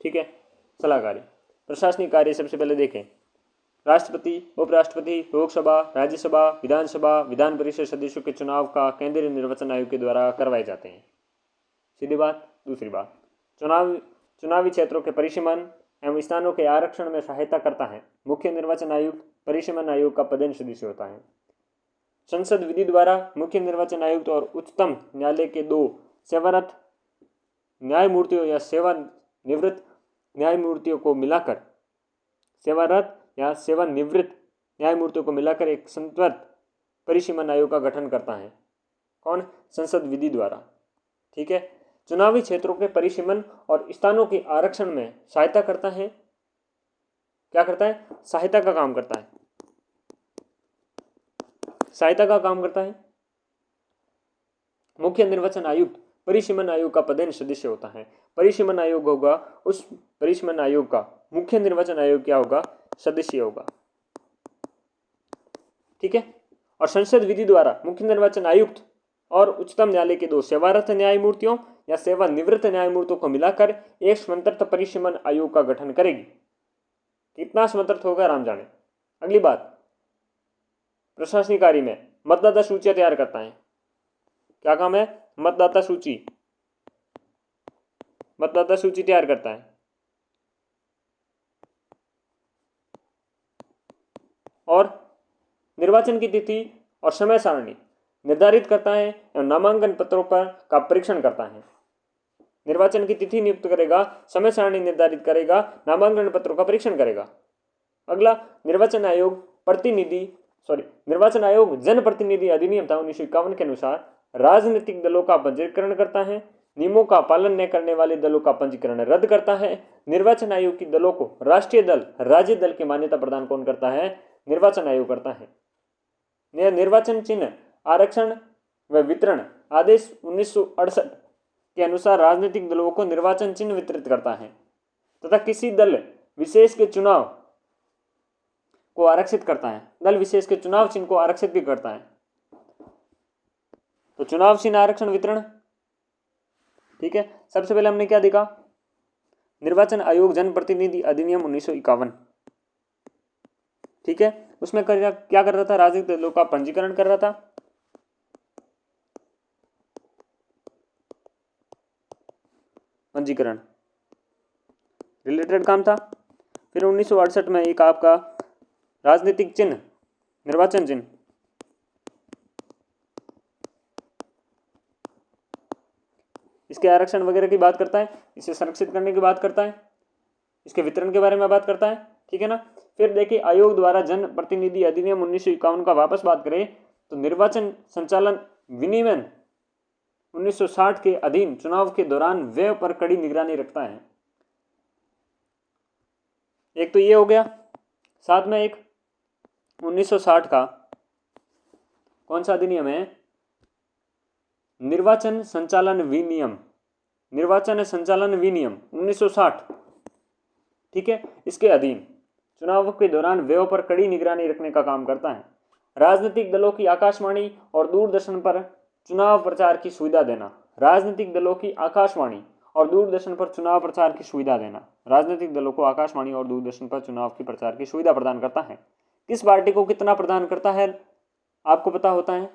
ठीक है। सलाहकारी प्रशासनिक कार्य सबसे पहले देखें। राष्ट्रपति, उपराष्ट्रपति, लोकसभा, राज्यसभा, विधानसभा, विधान परिषद सदस्यों के चुनाव का केंद्रीय निर्वाचन आयोग के द्वारा करवाए जाते हैं। सीधी बात। दूसरी बात, चुनावी क्षेत्रों के परिसीमन एवं स्थानों के आरक्षण में सहायता करता है। मुख्य निर्वाचन आयुक्त परिसीमन आयोग का पदेन सदस्य होता है। संसद विधि द्वारा मुख्य निर्वाचन आयुक्त और उच्चतम न्यायालय के 2 सेवारत न्यायमूर्तियों या सेवानिवृत्त न्यायमूर्तियों को मिलाकर, सेवारत या सेवानिवृत्त न्यायमूर्तियों को मिलाकर एक संतत परिसीमन आयोग का गठन करता है। कौन? संसद विधि द्वारा, ठीक है। चुनावी क्षेत्रों के परिसीमन और स्थानों के आरक्षण में सहायता करता है। क्या करता है? सहायता का काम करता है, सहायता का काम करता है। मुख्य निर्वाचन आयुक्त परिसीमन आयोग का पदेन सदस्य होता है। परिसीमन आयोग होगा, उस परिसीमन आयोग का मुख्य निर्वाचन आयोग क्या होगा? सदस्य होगा, ठीक है। और संसद विधि द्वारा मुख्य निर्वाचन आयुक्त और उच्चतम न्यायालय के 2 सेवारत न्यायमूर्तियों या सेवानिवृत्त न्यायमूर्तियों को मिलाकर एक स्वतंत्र परिसीमन आयोग का गठन करेगी। कितना स्वतंत्र होगा राम जाने। अगली बात, प्रशासनिक कार्य में मतदाता सूचियां तैयार करता है। क्या काम है? मतदाता सूची, मतदाता सूची तैयार करता है। और निर्वाचन की तिथि और समय सारणी निर्धारित करता है एवं नामांकन पत्रों पर का परीक्षण करता है। निर्वाचन की तिथि नियुक्त करेगा, समय सारणी निर्धारित करेगा, नामांकन पत्रों का परीक्षण करेगा। अगला, निर्वाचन आयोग जनप्रतिनिधि अधिनियम था 1951 के अनुसार राजनीतिक दलों का पंजीकरण करता है। नियमों का पालन न करने वाले दलों का पंजीकरण रद्द करता है। निर्वाचन आयोग की दलों को राष्ट्रीय दल, राज्य दल की मान्यता प्रदान कौन करता है? निर्वाचन आयोग करता है। निर्वाचन चिन्ह आरक्षण व वितरण आदेश 1968 के अनुसार राजनीतिक दलों को निर्वाचन चिन्ह वितरित करता है तथा किसी दल विशेष के चुनाव को आरक्षित करता है। दल विशेष के चुनाव चिन्ह को आरक्षित भी करता है। तो चुनाव चिन्ह आरक्षण वितरण, ठीक है। सबसे पहले हमने क्या देखा? निर्वाचन आयोग जनप्रतिनिधि अधिनियम 1951, ठीक है। उसमें क्या कर रहा था? राजनीतिक दलों का पंजीकरण कर रहा था, पंजीकरण रिलेटेड काम था। फिर 1968 में एक आपका राजनीतिक चिन्ह, निर्वाचन चिन्ह, इसके आरक्षण वगैरह की बात करता है, इसे संरक्षित करने की बात करता है, इसके वितरण के बारे में बात करता है, ठीक है ना। फिर देखिए आयोग द्वारा जन प्रतिनिधि अधिनियम 1951 का वापस बात करें तो निर्वाचन संचालन विनियमन 1960 के अधीन चुनाव के दौरान व्यय पर कड़ी निगरानी रखता है। एक तो ये हो गया। साथ में एक 1960 का कौन सा अधिनियम है? निर्वाचन संचालन विनियम, निर्वाचन संचालन विनियम 1960, ठीक है। इसके अधीन चुनाव के दौरान व्ययों पर कड़ी निगरानी रखने का काम करता है। राजनीतिक दलों की आकाशवाणी और दूरदर्शन पर चुनाव प्रचार की सुविधा देना, राजनीतिक दलों की आकाशवाणी और दूरदर्शन पर चुनाव प्रचार की सुविधा देना, राजनीतिक दलों को आकाशवाणी और दूरदर्शन पर चुनाव की प्रचार की सुविधा प्रदान करता है। किस पार्टी को कितना प्रदान करता है आपको पता होता है?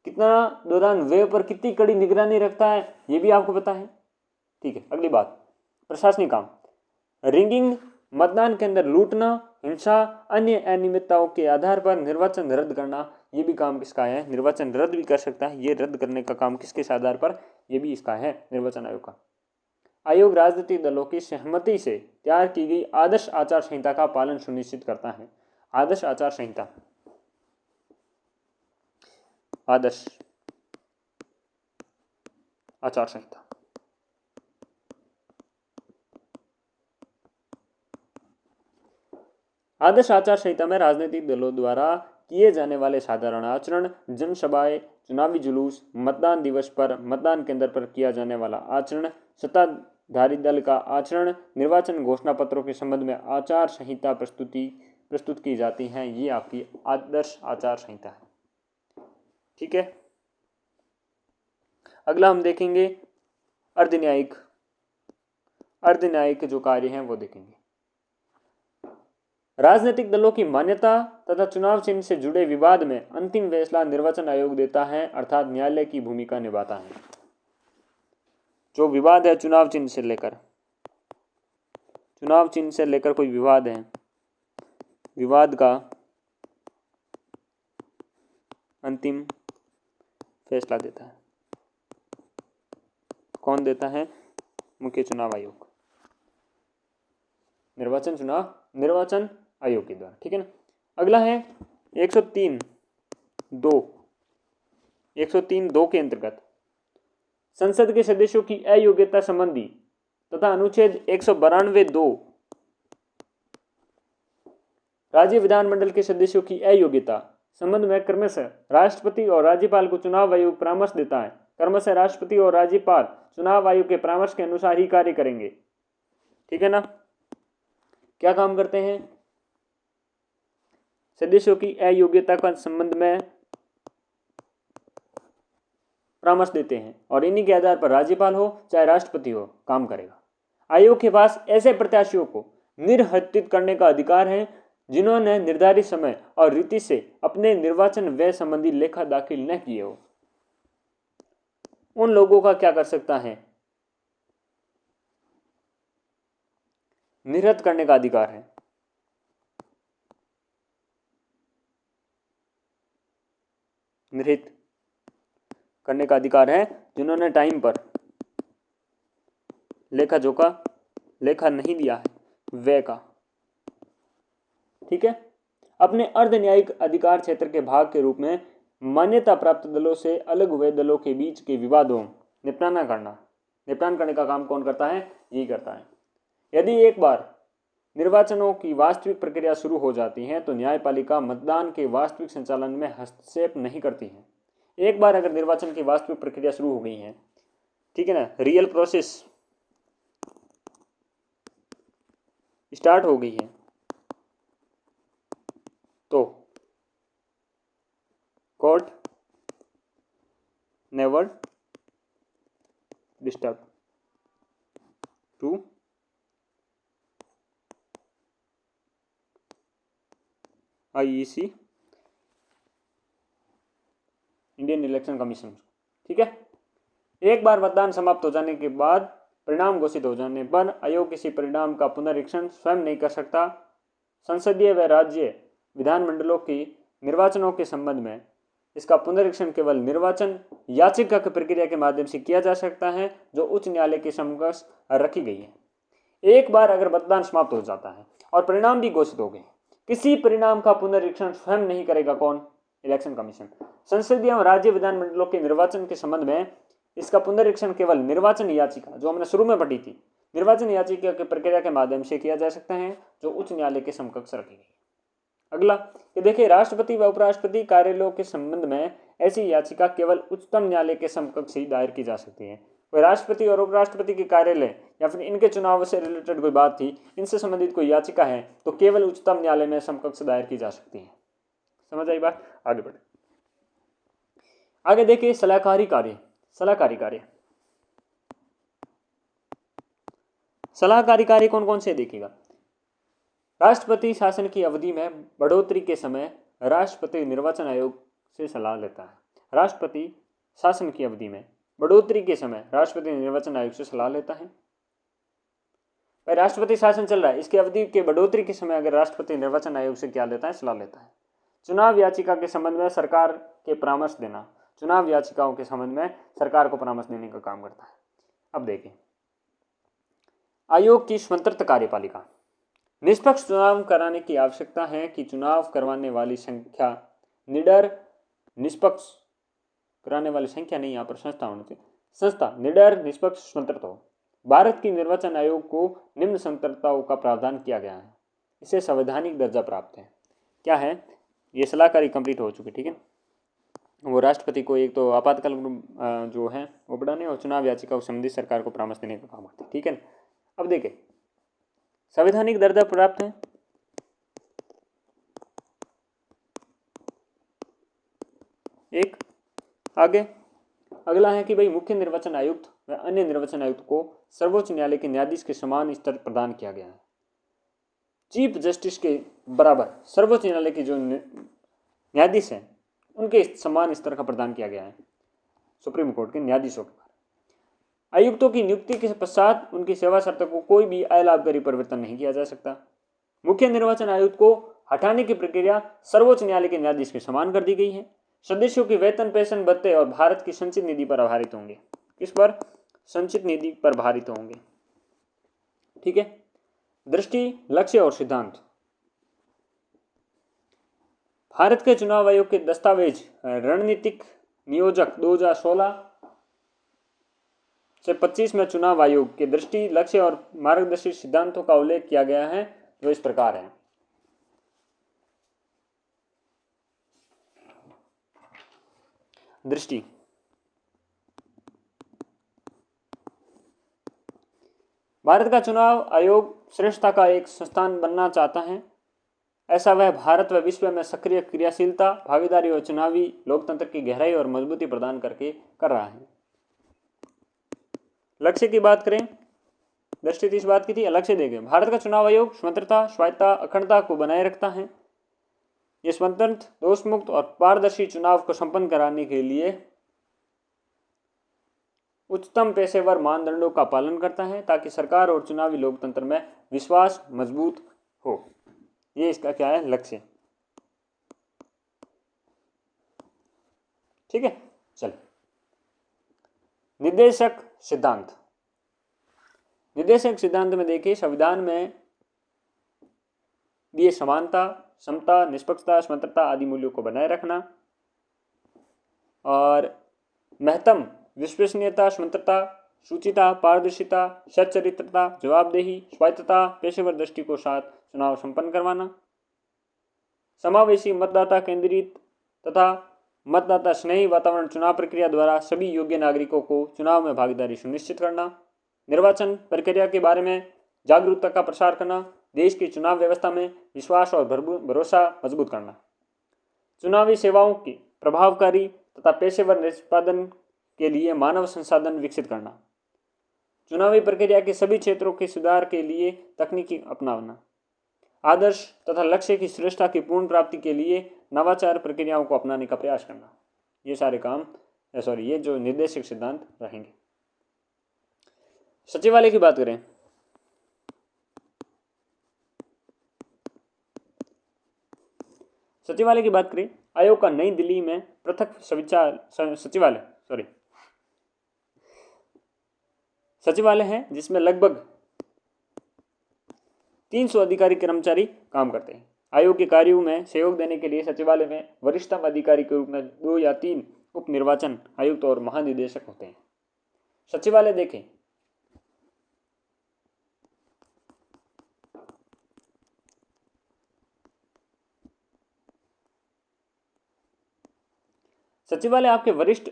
कितना दौरान व्यय पर कितनी कड़ी निगरानी रखता है ये भी आपको पता है, ठीक है। अगली बात, प्रशासनिक काम, रिंगिंग, मतदान केंद्र लूटना, हिंसा, अन्य अनियमितताओं के आधार पर निर्वाचन रद्द करना, ये भी काम किसका है? निर्वाचन रद्द भी कर सकता है। ये रद्द करने का काम किसके आधार पर? ये भी इसका है, निर्वाचन आयोग का। आयोग राजनीतिक दलों की सहमति से तैयार की गई आदर्श आचार संहिता का पालन सुनिश्चित करता है। आदर्श आचार संहिता, आदर्श आचार संहिता आदर्श आचार संहिता में राजनीतिक दलों द्वारा किए जाने वाले साधारण आचरण, जनसभाएं, चुनावी जुलूस, मतदान दिवस पर मतदान केंद्र पर किया जाने वाला आचरण, सत्ताधारी दल का आचरण, निर्वाचन घोषणा पत्रों के संबंध में आचार संहिता प्रस्तुत की जाती हैं। ये आपकी आदर्श आचार संहिता है। ठीक है, अगला हम देखेंगे अर्धन्यायिक। अर्धन्यायिक जो कार्य हैं वो देखेंगे। राजनीतिक दलों की मान्यता तथा चुनाव चिन्ह से जुड़े विवाद में अंतिम फैसला निर्वाचन आयोग देता है, अर्थात न्यायालय की भूमिका निभाता है। जो विवाद है चुनाव चिन्ह से लेकर कोई विवाद है, विवाद का अंतिम फैसला देता है। कौन देता है? मुख्य चुनाव आयोग, निर्वाचन आयोग के द्वारा। ठीक है ना। अगला है 103(2) के अंतर्गत संसद के सदस्यों की अयोग्यता संबंधी तथा अनुच्छेद 192(2) राज्य विधानमंडल के सदस्यों की अयोग्यता संबंध में क्रमशः राष्ट्रपति और राज्यपाल को चुनाव आयोग परामर्श देता है। क्रमशः राष्ट्रपति और राज्यपाल चुनाव आयोग के परामर्श के अनुसार ही कार्य करेंगे। ठीक है ना। क्या काम करते हैं? सदस्यों की अयोग्यता का संबंध में परामर्श देते हैं और इन्हीं के आधार पर राज्यपाल हो चाहे राष्ट्रपति हो काम करेगा। आयोग के पास ऐसे प्रत्याशियों को निर्हत्तित करने का अधिकार है जिन्होंने निर्धारित समय और रीति से अपने निर्वाचन व्यय संबंधी लेखा दाखिल न किए हो। उन लोगों का क्या कर सकता है? निरस्त करने का अधिकार है। निरस्त करने का अधिकार है जिन्होंने टाइम पर लेखा नहीं दिया है व्यय का। ठीक है। अपने अर्धन्यायिक अधिकार क्षेत्र के भाग के रूप में मान्यता प्राप्त दलों से अलग हुए दलों के बीच के विवादों निपटान करने का काम कौन करता है? यही करता है। यदि एक बार निर्वाचनों की वास्तविक प्रक्रिया शुरू हो जाती है तो न्यायपालिका मतदान के वास्तविक संचालन में हस्तक्षेप नहीं करती है। एक बार अगर निर्वाचन की वास्तविक प्रक्रिया शुरू हो गई है, ठीक है ना, रियल प्रोसेस स्टार्ट हो गई है, तो court never disturb to IEC Indian Election Commission. ठीक है। एक बार मतदान समाप्त हो जाने के बाद परिणाम घोषित हो जाने पर आयोग किसी परिणाम का पुनरीक्षण स्वयं नहीं कर सकता। संसदीय व राज्य विधानमंडलों की निर्वाचनों के संबंध में इसका पुनरीक्षण केवल निर्वाचन याचिका की प्रक्रिया के माध्यम से किया जा सकता है जो उच्च न्यायालय के समक्ष रखी गई है। एक बार अगर मतदान समाप्त हो जाता है और परिणाम भी घोषित हो गए, किसी परिणाम का पुनरीक्षण स्वयं नहीं करेगा कौन? Election commission. संसदीय और राज्य विधानमंडलों के निर्वाचन के संबंध में इसका पुनरीक्षण केवल निर्वाचन याचिका, जो हमने शुरू में पढ़ी थी, निर्वाचन याचिका की प्रक्रिया के माध्यम से किया जा सकता है जो उच्च न्यायालय के समकक्ष रखी गई। अगला ये देखिए, राष्ट्रपति व उपराष्ट्रपति कार्यालयों के संबंध में ऐसी याचिका केवल उच्चतम न्यायालय के समकक्ष ही दायर की जा सकती है। कोई राष्ट्रपति और उपराष्ट्रपति के कार्यालय या फिर इनके चुनाव से रिलेटेड कोई बात थी, इनसे संबंधित कोई याचिका है तो केवल उच्चतम न्यायालय में समकक्ष दायर की जा सकती है। समझ आई बात? आगे बढ़े। आगे देखिए सलाहकारी कार्य। सलाहकारी कार्य कौन कौन से देखिएगा। राष्ट्रपति शासन की अवधि में बढ़ोतरी के समय राष्ट्रपति निर्वाचन आयोग से सलाह लेता है। राष्ट्रपति शासन की अवधि में बढ़ोतरी के समय राष्ट्रपति निर्वाचन आयोग से सलाह लेता है। भाई राष्ट्रपति शासन चल रहा है, इसकी अवधि के बढ़ोतरी के समय अगर राष्ट्रपति निर्वाचन आयोग से क्या लेता है? सलाह लेता है। चुनाव याचिका के संबंध में सरकार के परामर्श देना, चुनाव याचिकाओं के संबंध में सरकार को परामर्श देने का काम करता है। अब देखें आयोग की स्वतंत्र कार्यपालिका। निष्पक्ष चुनाव कराने की आवश्यकता है कि चुनाव करवाने वाली संख्या निडर, निष्पक्ष कराने वाली संख्या नहीं, यहाँ पर संस्था होनी चाहिए, संस्था निडर, निष्पक्ष, स्वतंत्र हो। भारत की निर्वाचन आयोग को निम्न स्वतंत्रताओं का प्रावधान किया गया है। इसे संवैधानिक दर्जा प्राप्त है। क्या है ये? सलाहकारी कंप्लीट हो चुकी, ठीक है। वो राष्ट्रपति को एक तो आपातकाल जो है वो बढ़ाने और चुनाव याचिका को संबंधित सरकार को परामर्श देने का काम करते हैं, ठीक है। अब देखें, संवैधानिक दर्जा प्राप्त है। एक आगे अगला है कि भाई मुख्य निर्वाचन आयुक्त व अन्य निर्वाचन आयुक्त को सर्वोच्च न्यायालय के न्यायाधीश के समान स्तर प्रदान किया गया है। चीफ जस्टिस के बराबर सर्वोच्च न्यायालय के जो न्यायाधीश हैं उनके समान स्तर का प्रदान किया गया है सुप्रीम कोर्ट के न्यायाधीशों के। आयुक्तों की नियुक्ति के पश्चात उनकी सेवा शर्तों को कोई भी अलाभकारी परिवर्तन नहीं किया जा सकता। मुख्य निर्वाचन आयुक्त को हटाने की प्रक्रिया सर्वोच्च न्यायालय के न्यायाधीश के समान कर दी गई है। सदस्यों की वेतन, पेंशन, भत्ते और भारत की संचित निधि पर आधारित होंगे। किस पर? संचित निधि पर आधारित होंगे, ठीक है। दृष्टि, लक्ष्य और सिद्धांत। भारत के चुनाव आयोग के दस्तावेज रणनीतिक नियोजक 2016 से 25 में चुनाव आयोग के दृष्टि, लक्ष्य और मार्गदर्शी सिद्धांतों का उल्लेख किया गया है, जो इस प्रकार है। दृष्टि, भारत का चुनाव आयोग श्रेष्ठता का एक संस्थान बनना चाहता है। ऐसा वह भारत व विश्व में सक्रिय क्रियाशीलता, भागीदारी और चुनावी लोकतंत्र की गहराई और मजबूती प्रदान करके कर रहा है। लक्ष्य की बात करें, दृष्टि इस बात की थी, लक्ष्य देखें। भारत का चुनाव आयोग स्वतंत्रता, स्वायत्तता, अखंडता को बनाए रखता है। यह स्वतंत्र, दोषमुक्त और पारदर्शी चुनाव को संपन्न कराने के लिए उच्चतम पेशेवर मानदंडों का पालन करता है ताकि सरकार और चुनावी लोकतंत्र में विश्वास मजबूत हो। ये इसका क्या है? लक्ष्य, ठीक है। चल, निर्देशक सिद्धांत। निर्देशक सिद्धांत में देखिए, संविधान में दिए समानता, समता, निष्पक्षता, स्वतंत्रता आदि मूल्यों को बनाए रखना और महत्तम विश्वसनीयता, स्वतंत्रता, शुचिता, पारदर्शिता, सच्चरित्रता, जवाबदेही, स्वायत्तता, पेशेवर दृष्टि को साथ चुनाव संपन्न करवाना, समावेशी, मतदाता केंद्रित तथा मतदाता स्नेही वातावरण चुनाव प्रक्रिया द्वारा सभी योग्य नागरिकों को चुनाव में भागीदारी सुनिश्चित करना, निर्वाचन प्रक्रिया के बारे में जागरूकता का प्रसार करना, देश की चुनाव व्यवस्था में विश्वास और भरोसा मजबूत करना, चुनावी सेवाओं की प्रभावकारी तथा पेशेवर निष्पादन के लिए मानव संसाधन विकसित करना, चुनावी प्रक्रिया के सभी क्षेत्रों के सुधार के लिए तकनीकी अपनाना, आदर्श तथा लक्ष्य की श्रेष्ठता की पूर्ण प्राप्ति के लिए नवाचार प्रक्रियाओं को अपनाने का प्रयास करना। ये सारे काम ये जो निर्देशक सिद्धांत रहेंगे। सचिवालय की बात करें, सचिवालय की बात करें, आयोग का नई दिल्ली में पृथक सचिवालय है जिसमें लगभग 300 अधिकारी कर्मचारी काम करते हैं। आयोग के कार्यों में सहयोग देने के लिए सचिवालय में वरिष्ठतम अधिकारी के रूप में 2 या 3 उप निर्वाचन आयुक्त और महानिदेशक होते हैं। सचिवालय देखें, सचिवालय आपके वरिष्ठ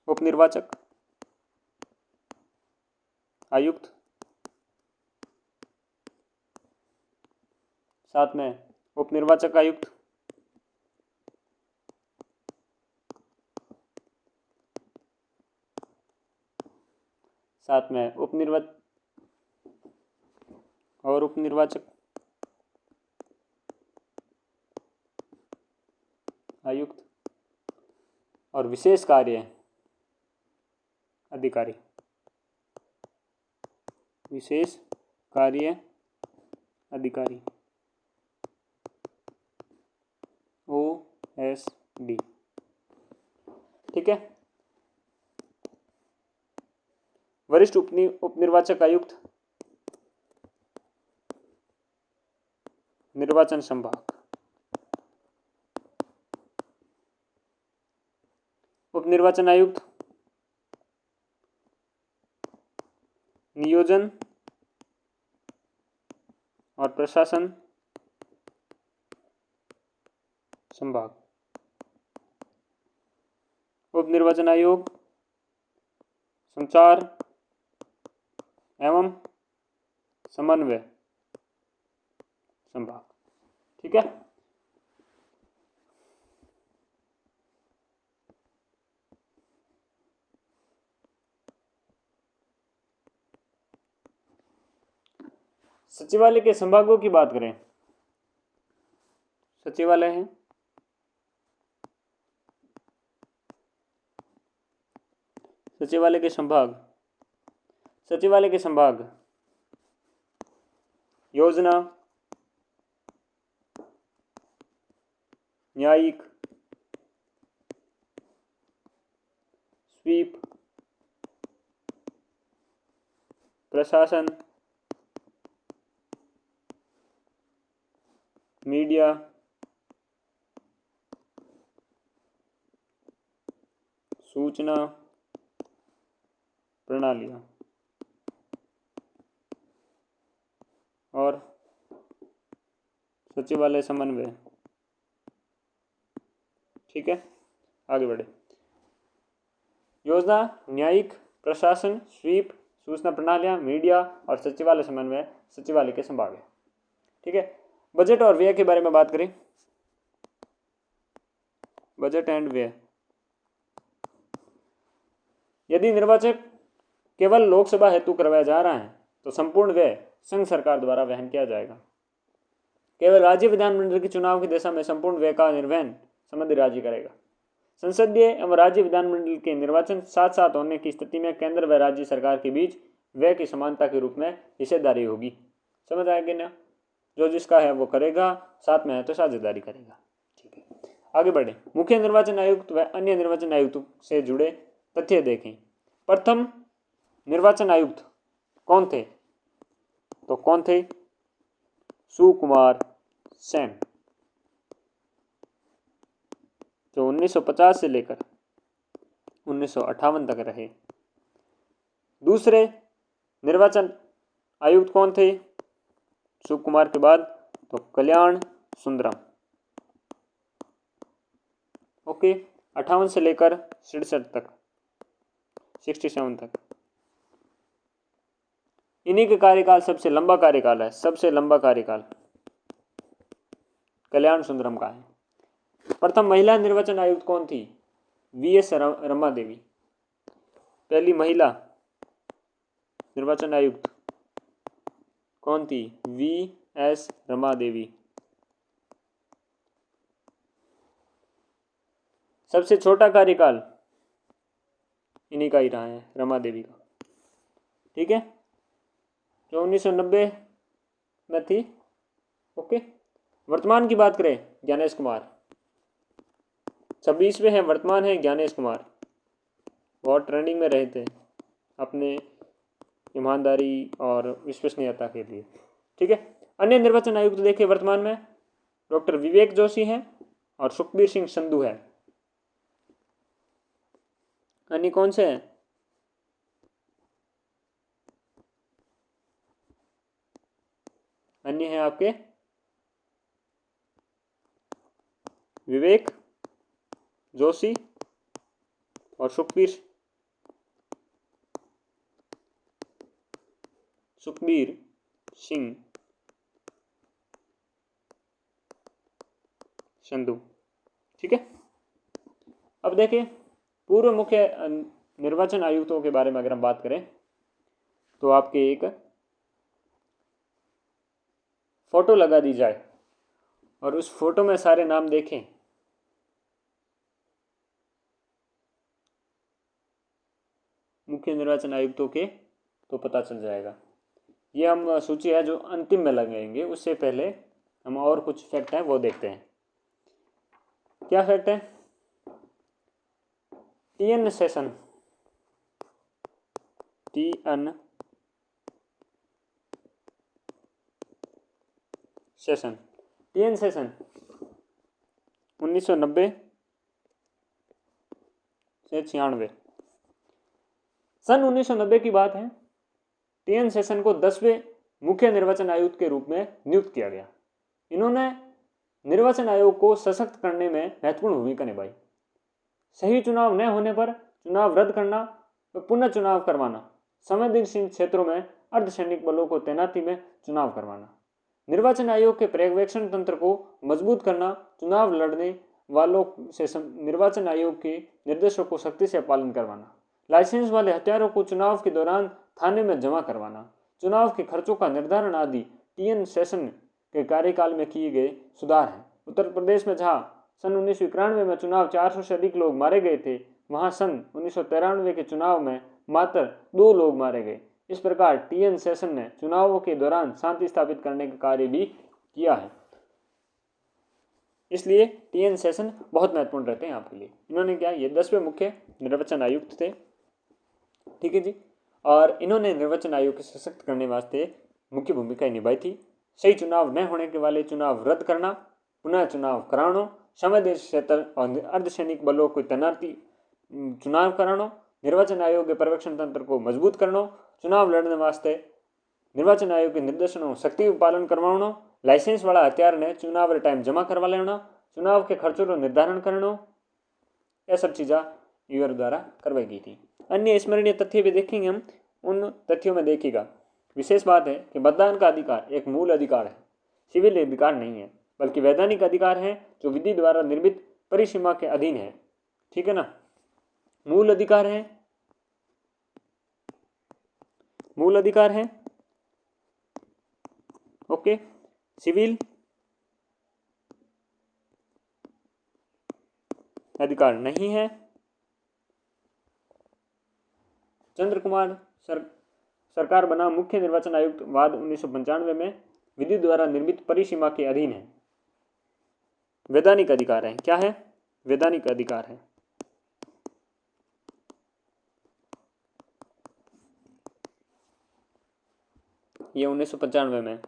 उप निर्वाचक आयुक्त, साथ में उप निर्वाचक आयुक्त, साथ में उप निर्वाचक आयुक्त और विशेष कार्य अधिकारी, विशेष कार्य अधिकारी, OSD। ठीक है। वरिष्ठ उपनिर्वाचक आयुक्त, निर्वाचन संभाग। उपनिर्वाचन आयुक्त, नियोजन और प्रशासन संभाग। उपनिर्वाचन आयोग, संचार एवं समन्वय संभाग। ठीक है। सचिवालय के संभागों की बात करें, सचिवालय है सचिवालय के संभाग, सचिवालय के संभाग योजना, न्यायिक, स्वीप, प्रशासन, मीडिया, सूचना प्रणालियां और सचिवालय समन्वय। ठीक है, आगे बढ़े। योजना, न्यायिक, प्रशासन, स्वीप, सूचना प्रणालियां, मीडिया और सचिवालय समन्वय सचिवालय के संभाग है। ठीक है। बजट और व्यय के बारे में बात करें, बजट एंड व्यय। यदि निर्वाचन केवल लोकसभा हेतु करवाया जा रहा है तो संपूर्ण व्यय संघ सरकार द्वारा वहन किया जाएगा। केवल राज्य विधानमंडल के चुनाव की दिशा में संपूर्ण व्यय का निर्वहन संबंधित राज्य करेगा। संसदीय एवं राज्य विधानमंडल के निर्वाचन साथ साथ होने की स्थिति में केंद्र व राज्य सरकार के बीच व्यय की समानता के रूप में हिस्सेदारी होगी। समझ आएगी ना? जो जिसका है वो करेगा, साथ में है तो साझेदारी करेगा। ठीक है, आगे बढ़े। मुख्य निर्वाचन आयुक्त व अन्य निर्वाचन आयुक्तों से जुड़े तथ्य देखें। प्रथम निर्वाचन आयुक्त कौन थे? तो कौन थे? सुकुमार सेन, जो 1950 से लेकर 1958 तक रहे। दूसरे निर्वाचन आयुक्त कौन थे सुकुमार के बाद? तो कल्याण सुंदरम। ओके, 58 से लेकर 67 तक, 67 तक। इन्हीं के कार्यकाल सबसे लंबा कार्यकाल है, सबसे लंबा कार्यकाल कल्याण सुंदरम का है। प्रथम महिला निर्वाचन आयुक्त कौन थी? VS रमा देवी, पहली महिला निर्वाचन आयुक्त कौन थी? VS रमा देवी। सबसे छोटा कार्यकाल इन्हीं का ही रहा है, रमा देवी का। ठीक है, जो 1990 में थी। ओके, वर्तमान की बात करें, ज्ञानेश कुमार 26वें हैं, वर्तमान है ज्ञानेश कुमार। बहुत ट्रेंडिंग में रहे थे अपने ईमानदारी और विश्वसनीयता के लिए। ठीक है, अन्य निर्वाचन आयुक्त देखे वर्तमान में डॉक्टर विवेक जोशी हैं और सुखबीर सिंह संधू है। अन्य कौन से हैं? अन्य हैं आपके विवेक जोशी और सुखबीर सिंह संधू। ठीक है, अब देखिए पूर्व मुख्य निर्वाचन आयुक्तों के बारे में अगर हम बात करें तो आपके एक फोटो लगा दी जाए और उस फोटो में सारे नाम देखें मुख्य निर्वाचन आयुक्तों के, तो पता चल जाएगा। ये हम सूची है जो अंतिम में लगाएंगे, उससे पहले हम और कुछ फैक्ट हैं वो देखते हैं। क्या फैक्ट है? टीएन सेशन टीएन सेशन 1990 से 96। सन 1990 की बात है। टीएन सेशन को 10वें मुख्य निर्वाचन आयुक्त के रूप में नियुक्त किया गया। इन्होंने निर्वाचन आयोग को सशक्त करने में महत्वपूर्ण भूमिका निभाई। सही चुनाव न होने पर चुनाव रद्द करना व पुनः चुनाव करवाना, संवेदनशील क्षेत्रों में अर्धसैनिक बलों को तैनाती में चुनाव करवाना, निर्वाचन आयोग के पर्यवेक्षण तंत्र को मजबूत करना, चुनाव लड़ने वालों से निर्वाचन आयोग के निर्देशों को सख्ती से पालन करवाना, लाइसेंस वाले हथियारों को चुनाव के दौरान थाने में जमा करवाना, चुनाव के खर्चों का निर्धारण आदि टीएन सेशन के कार्यकाल में किए गए सुधार हैं। उत्तर प्रदेश में जहां सन 1991 में चुनाव 400 से अधिक लोग मारे गए थे, वहां सन 1993 के चुनाव में मात्र 2 लोग मारे गए। इस प्रकार टीएन सेशन ने चुनावों के दौरान शांति स्थापित करने का कार्य भी किया है। इसलिए टीएन सेशन बहुत महत्वपूर्ण रहते हैं आपके लिए। इन्होंने क्या, ये 10वें मुख्य निर्वाचन आयुक्त थे, ठीक है जी। और इन्होंने निर्वाचन आयोग को सशक्त करने वास्ते मुख्य भूमिका निभाई थी। सही चुनाव न होने के वाले चुनाव रद्द करना, पुनः चुनाव कराना, संवेदनशील क्षेत्र और अर्धसैनिक बलों को तैनाती चुनाव कराना, निर्वाचन आयोग के पर्यवेक्षण तंत्र को मजबूत करना, चुनाव लड़ने वास्ते निर्वाचन आयोग के निर्देशों सख्ती पालन करवाना, लाइसेंस वाला हथियार ने चुनाव टाइम जमा करवा लेना, चुनाव के खर्चों का निर्धारण करना, यह सब चीज़ा ईवर द्वारा करवाई गई थी। अन्य स्मरणीय तथ्य भी देखेंगे हम। उन तथ्यों में देखिएगा, विशेष बात है कि मतदान का अधिकार एक मूल अधिकार है, सिविल अधिकार नहीं है, बल्कि वैधानिक अधिकार है जो विधि द्वारा निर्मित परिसीमा के अधीन है, ठीक है ना। मूल अधिकार है, मूल अधिकार है, ओके। सिविल अधिकार नहीं है। चंद्र कुमार सरकार बना मुख्य निर्वाचन आयुक्त बाद 1995 में विधि द्वारा निर्मित परिसीमा के अधीन है। वैधानिक अधिकार है, क्या है? वैधानिक अधिकार है। ये 1995 में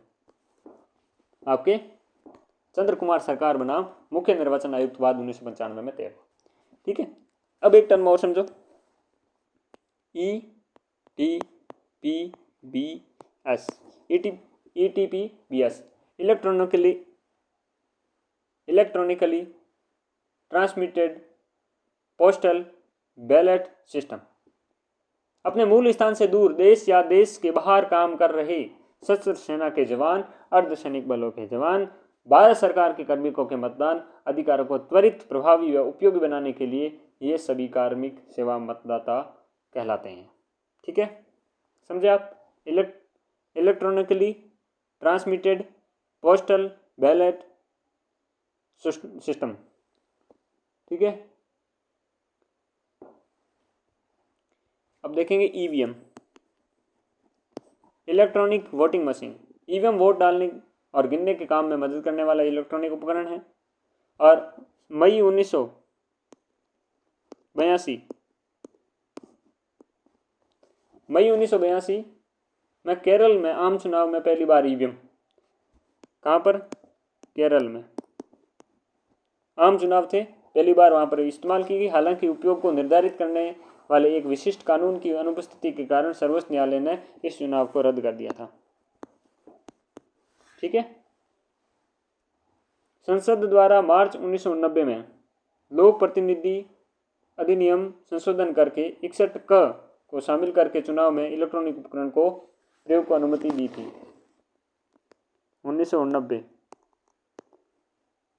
आपके चंद्र कुमार सरकार बना मुख्य निर्वाचन आयुक्त बाद 1995 में तय, ठीक है। अब एक टर्म और समझो, ETPBS, ETPBS electronically transmitted postal ballot system. अपने मूल स्थान से दूर देश या देश के बाहर काम कर रहे सशस्त्र सेना के जवान, अर्धसैनिक बलों के जवान, भारत सरकार के कार्मिकों के मतदान अधिकारों को त्वरित, प्रभावी व उपयोगी बनाने के लिए ये सभी कार्मिक सेवा मतदाता कहलाते हैं, ठीक है। समझे आप? Electronically transmitted postal ballot system, ठीक है। अब देखेंगे EVM, electronic voting machine. EVM vote डालने और गिनने के काम में मदद करने वाला इलेक्ट्रॉनिक उपकरण है। और मई 1982 में केरल में आम चुनाव में पहली बार ईवीएम, कहाँ पर? केरल में आम चुनाव थे, पहली बार वहाँ पर इस्तेमाल की गई। हालांकि उपयोग को निर्धारित करने वाले एक विशिष्ट कानून की अनुपस्थिति के कारण सर्वोच्च न्यायालय ने इस चुनाव को रद्द कर दिया था, ठीक है। संसद द्वारा मार्च 1990 में लोक प्रतिनिधि अधिनियम संशोधन करके 61 क को शामिल करके चुनाव में इलेक्ट्रॉनिक उपकरण को प्रयोग को अनुमति दी थी। 1990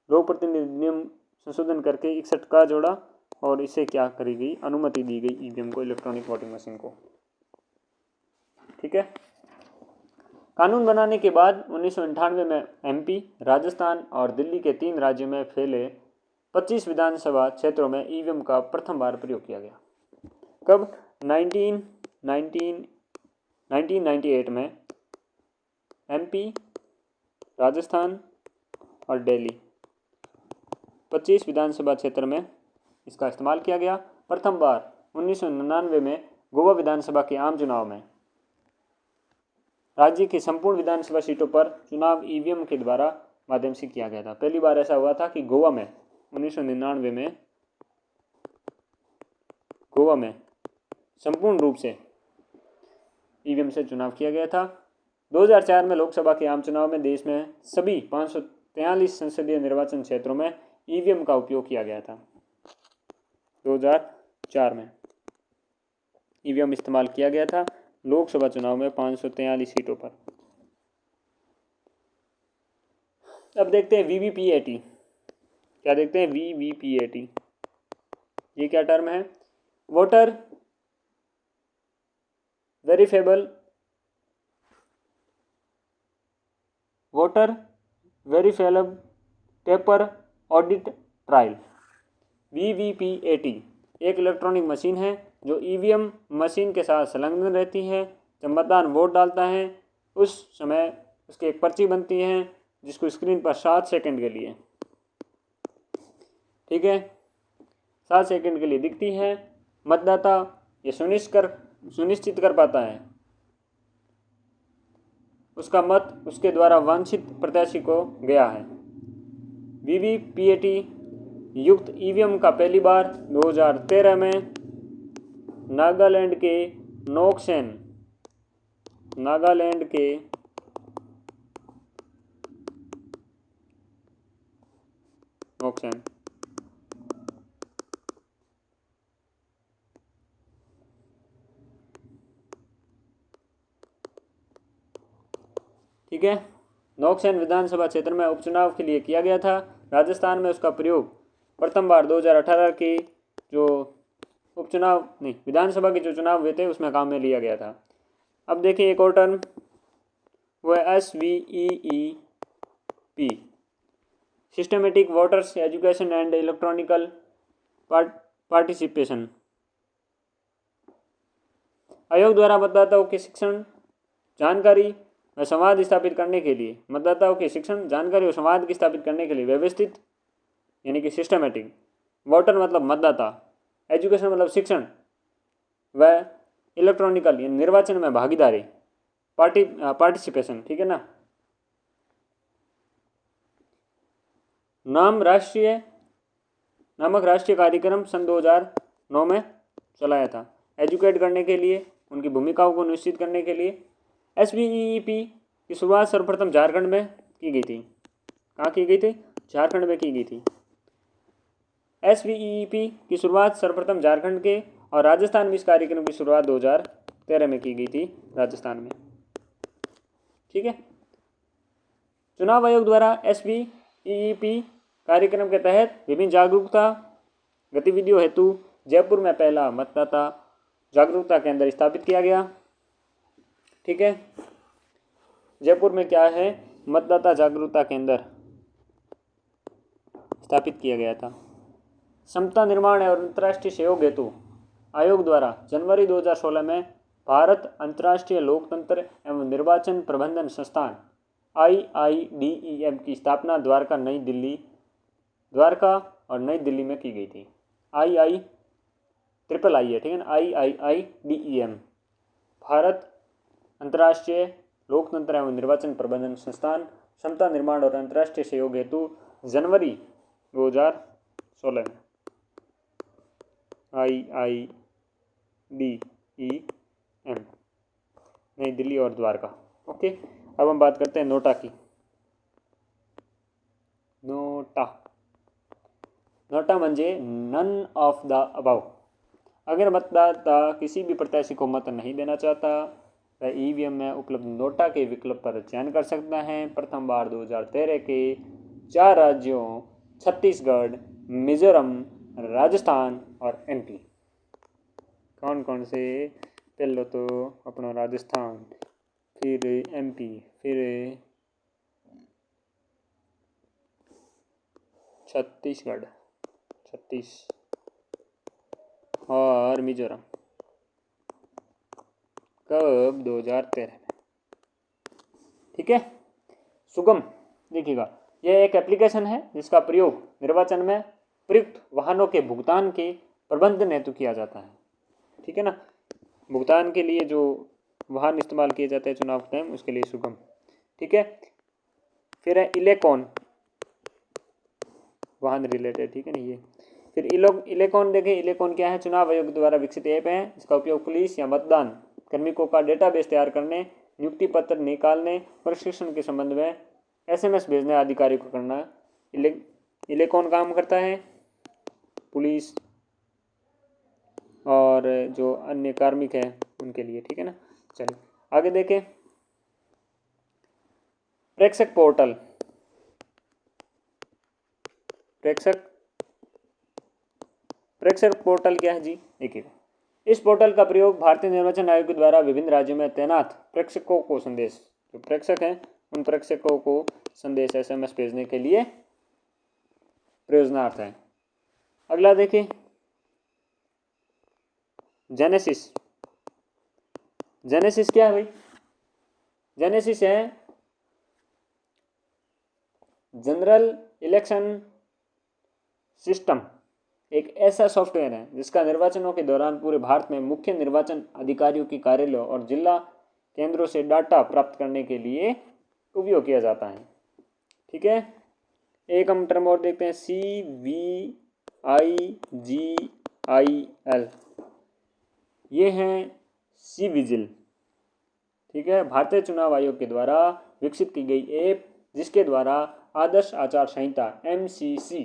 लोक प्रतिनिधि अधिनियम संशोधन करके 61 का जोड़ा और इसे क्या करी गई? अनुमति दी गई ईवीएम को, इलेक्ट्रॉनिक वोटिंग मशीन को, ठीक है। कानून बनाने के बाद 1998 में एमपी, राजस्थान और दिल्ली के 3 राज्यों में फैले 25 विधानसभा क्षेत्रों में ईवीएम का प्रथम बार प्रयोग किया गया। कब? 1998 में MP, राजस्थान और दिल्ली 25 विधानसभा क्षेत्र में इसका इस्तेमाल किया गया। प्रथम बार 1999 में गोवा विधानसभा के आम चुनाव में राज्य की संपूर्ण विधानसभा सीटों पर चुनाव ईवीएम के द्वारा माध्यम से किया गया था। पहली बार ऐसा हुआ था कि गोवा में 1999 में गोवा में संपूर्ण रूप से ईवीएम से चुनाव किया गया था। 2004 में लोकसभा के आम चुनाव में देश में सभी 543 संसदीय निर्वाचन क्षेत्रों में ईवीएम का उपयोग किया गया था। 2004 में ईवीएम इस्तेमाल किया गया था लोकसभा चुनाव में 543 सीटों पर। अब देखते हैं वीवीपीएटी। क्या देखते हैं? वीवीपीएटी ये क्या टर्म है? Voter verifiable paper audit trial. VVPAT एक इलेक्ट्रॉनिक मशीन है जो ईवीएम मशीन के साथ संलग्न रहती है। जब मतदान वोट डालता है उस समय उसकी एक पर्ची बनती है जिसको स्क्रीन पर 7 सेकंड के लिए, ठीक है, 7 सेकंड के लिए दिखती है। मतदाता ये सुनिश्चित कर पाता है उसका मत उसके द्वारा वांछित प्रत्याशी को गया है। वीवीपीएटी युक्त ईवीएम का पहली बार 2013 में नागालैंड के नोक्सन ठीक है, नोक्सन विधानसभा क्षेत्र में उपचुनाव के लिए किया गया था। राजस्थान में उसका प्रयोग प्रथम बार 2018 की जो विधानसभा के जो चुनाव हुए थे उसमें काम में लिया गया था। अब देखिए एक और टर्म, वो है SVEEP, systematic voters education and electronical participation. आयोग द्वारा मतदाताओं के शिक्षण, जानकारी व संवाद स्थापित करने के लिए व्यवस्थित यानी कि सिस्टमेटिक, वोटर मतलब मतदाता, एजुकेशन मतलब शिक्षण, व इलेक्ट्रॉनिकल यानी निर्वाचन में भागीदारी, पार्टिसिपेशन, ठीक है ना। नामक राष्ट्रीय कार्यक्रम सन 2009 में चलाया था। एजुकेट करने के लिए, उनकी भूमिकाओं को निश्चित करने के लिए। SVEEP की शुरुआत सर्वप्रथम झारखंड में की गई थी। कहाँ की गई थी? झारखंड में की गई थी। SVEEP की शुरुआत सर्वप्रथम झारखंड के और राजस्थान में इस कार्यक्रम की शुरुआत 2013 में की गई थी, राजस्थान में, ठीक है। चुनाव आयोग द्वारा SVEEP कार्यक्रम के तहत विभिन्न जागरूकता गतिविधियों हेतु जयपुर में पहला मतदाता जागरूकता केंद्र स्थापित किया गया, ठीक है। जयपुर में क्या है? मतदाता जागरूकता केंद्र स्थापित किया गया था। समता निर्माण और अंतर्राष्ट्रीय सहयोग हेतु आयोग द्वारा जनवरी 2016 में भारत अंतर्राष्ट्रीय लोकतंत्र एवं निर्वाचन प्रबंधन संस्थान IIDEM की स्थापना द्वारका और नई दिल्ली में की गई थी। III है, ठीक है ना। IIDEM भारत अंतर्राष्ट्रीय लोकतंत्र एवं निर्वाचन प्रबंधन संस्थान, समता निर्माण और अंतर्राष्ट्रीय सहयोग हेतु जनवरी 2016 में IIDEM नई दिल्ली और द्वारका। ओके, अब हम बात करते हैं नोटा की। नोटा म्हणजे नन ऑफ द अबाव। अगर मतदाता किसी भी प्रत्याशी को मत नहीं देना चाहता वह ईवीएम में उपलब्ध नोटा के विकल्प पर चयन कर सकता है। प्रथम बार 2013 के 4 राज्यों छत्तीसगढ़, मिजोरम, राजस्थान और MP। कौन कौन से? पहले तो अपना राजस्थान, फिर MP, फिर छत्तीस और मिजोरम। कब? 2013 में, ठीक है। सुगम, देखिएगा, यह एक एप्लीकेशन है जिसका प्रयोग निर्वाचन में प्रयुक्त वाहनों के भुगतान के प्रबंधन हेतु किया जाता है, ठीक है ना। भुगतान के लिए जो वाहन इस्तेमाल किए जाते हैं चुनाव के टाइम, उसके लिए सुगम, ठीक है। फिर है इलेकॉन, वाहन रिलेटेड, ठीक है ना ये। फिर इलेकॉन देखें, इलेकॉन क्या है, चुनाव आयोग द्वारा विकसित ऐप है। इसका उपयोग पुलिस या मतदान कार्मिकों का डेटाबेस तैयार करने, नियुक्ति पत्र निकालने, प्रशिक्षण के संबंध में SMS भेजने आदि कार्य को करना इलेकॉन काम करता है। पुलिस और जो अन्य कार्मिक हैं उनके लिए, ठीक है ना। चलिए आगे देखें, प्रेक्षक पोर्टल। प्रेक्षक पोर्टल क्या है जी, देखिए, इस पोर्टल का प्रयोग भारतीय निर्वाचन आयोग द्वारा विभिन्न राज्यों में तैनात प्रेक्षकों को संदेश, जो प्रेक्षक हैं उन प्रेक्षकों को संदेश SMS भेजने के लिए प्रयोजनार्थ है। अगला देखिए, जेनेसिस। जेनेसिस क्या है भाई, जेनेसिस है जनरल इलेक्शन सिस्टम, एक ऐसा सॉफ्टवेयर है जिसका निर्वाचनों के दौरान पूरे भारत में मुख्य निर्वाचन अधिकारियों की कार्यालयों और जिला केंद्रों से डाटा प्राप्त करने के लिए उपयोग किया जाता है, ठीक है। एक हम टर्म और देखते हैं, CVIGIL, ये हैं सी विजिल, ठीक है। भारतीय चुनाव आयोग के द्वारा विकसित की गई ऐप जिसके द्वारा आदर्श आचार संहिता MCC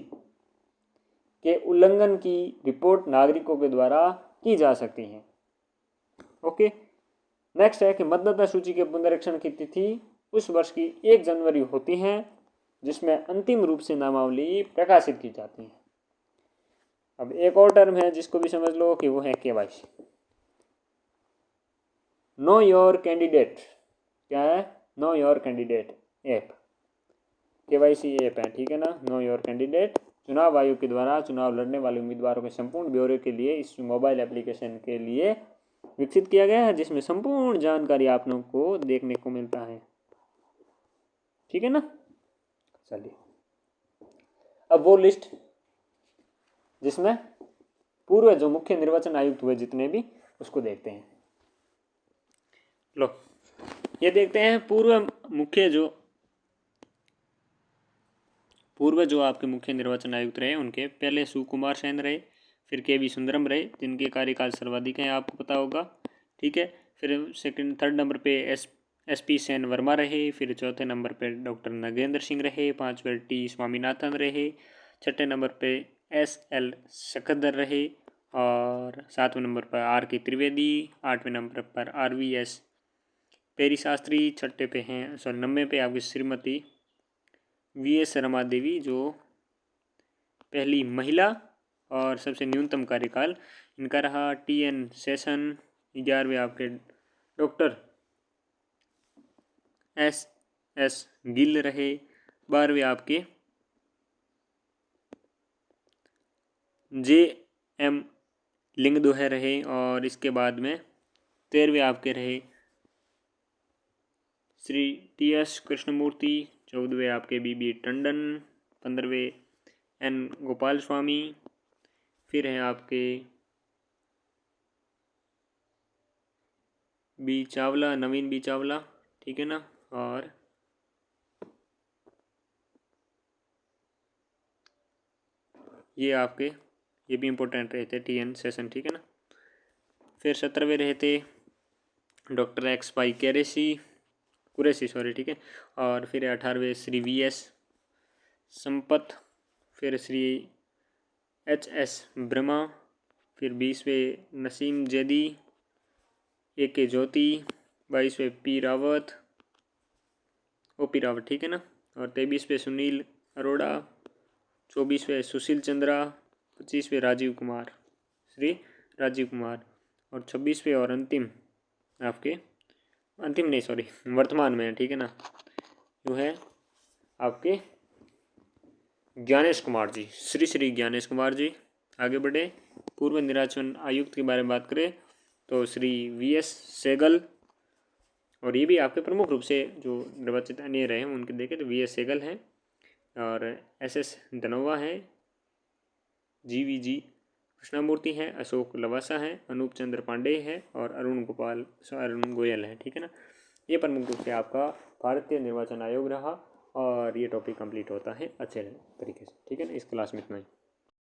के उल्लंघन की रिपोर्ट नागरिकों के द्वारा की जा सकती है। ओके, नेक्स्ट है कि मतदाता सूची के पुनरीक्षण की तिथि उस वर्ष की 1 जनवरी होती है जिसमें अंतिम रूप से नामावली प्रकाशित की जाती है। अब एक और टर्म है जिसको भी समझ लो कि वो है KYC, नो योर कैंडिडेट। क्या है, know your candidate app, KYC app है, ठीक है ना। नो योर कैंडिडेट चुनाव आयोग के द्वारा चुनाव लड़ने वाले उम्मीदवारों के संपूर्ण ब्यौरे के लिए इस मोबाइल एप्लीकेशन के लिए विकसित किया गया है, जिसमें संपूर्ण जानकारी आप लोगों को देखने को मिलता है, ठीक है ना। चलिए अब वो लिस्ट जिसमें पूर्व जो मुख्य निर्वाचन आयुक्त हुए जितने भी, उसको देखते हैं। लो ये देखते हैं पूर्व जो आपके मुख्य निर्वाचन आयुक्त रहे उनके, पहले सुकुमार सेन रहे, फिर KV सुंदरम रहे जिनके कार्यकाल सर्वाधिक हैं, आपको पता होगा, ठीक है। फिर थर्ड नंबर पे SP सेन वर्मा रहे, फिर चौथे नंबर पे डॉक्टर नगेंद्र सिंह रहे, 5वें T स्वामीनाथन रहे, छठे नंबर पे SL सकदर रहे, और 7वें नंबर पर RK त्रिवेदी, 8वें नंबर पर RVS पेरी शास्त्री, छठे पे हैं 90 पे आपकी श्रीमती VS रमा देवी जो पहली महिला और सबसे न्यूनतम कार्यकाल इनका रहा। TN सेशन 11वें आपके डॉक्टर SS गिल रहे, 12वें आपके JM लिंगदोहे रहे, और इसके बाद में 13वें आपके रहे श्री TS कृष्णमूर्ति, 14वें आपके BB टंडन, 15वें N गोपाल स्वामी, फिर हैं आपके B चावला, नवीन B चावला, ठीक है ना। और ये आपके ये भी इम्पोर्टेंट रहे थे TN सेशन, ठीक है ना। फिर 17वें रहे थे डॉक्टर XY कुरैशी, सॉरी, ठीक है। और फिर 18वें श्री VS संपत, फिर श्री HS ब्रह्मा, फिर 20वें नसीम जैदी, AK ज्योति, 22वें OP रावत, ठीक है ना। और 23वें सुनील अरोड़ा, 24वें सुशील चंद्रा, 25वें श्री राजीव कुमार, और 26वें और वर्तमान में, ठीक है ना, जो है आपके ज्ञानेश कुमार जी, श्री ज्ञानेश कुमार जी। आगे बढ़े, पूर्व निर्वाचन आयुक्त के बारे में बात करें तो श्री VS सेगल, और ये भी आपके प्रमुख रूप से जो निर्वाचित रहे हैं उनके देखें तो वी एस सहगल हैं और एस एस धनोवा हैं, GVG कृष्णामूर्ति हैं, अशोक लवासा हैं, अनूप चंद्र पांडे हैं और अरुण गोयल हैं। ठीक है ना, ये प्रमुख रूप से आपका भारतीय निर्वाचन आयोग रहा और ये टॉपिक कंप्लीट होता है अच्छे तरीके से। ठीक है ना, इस क्लास में इतना ही।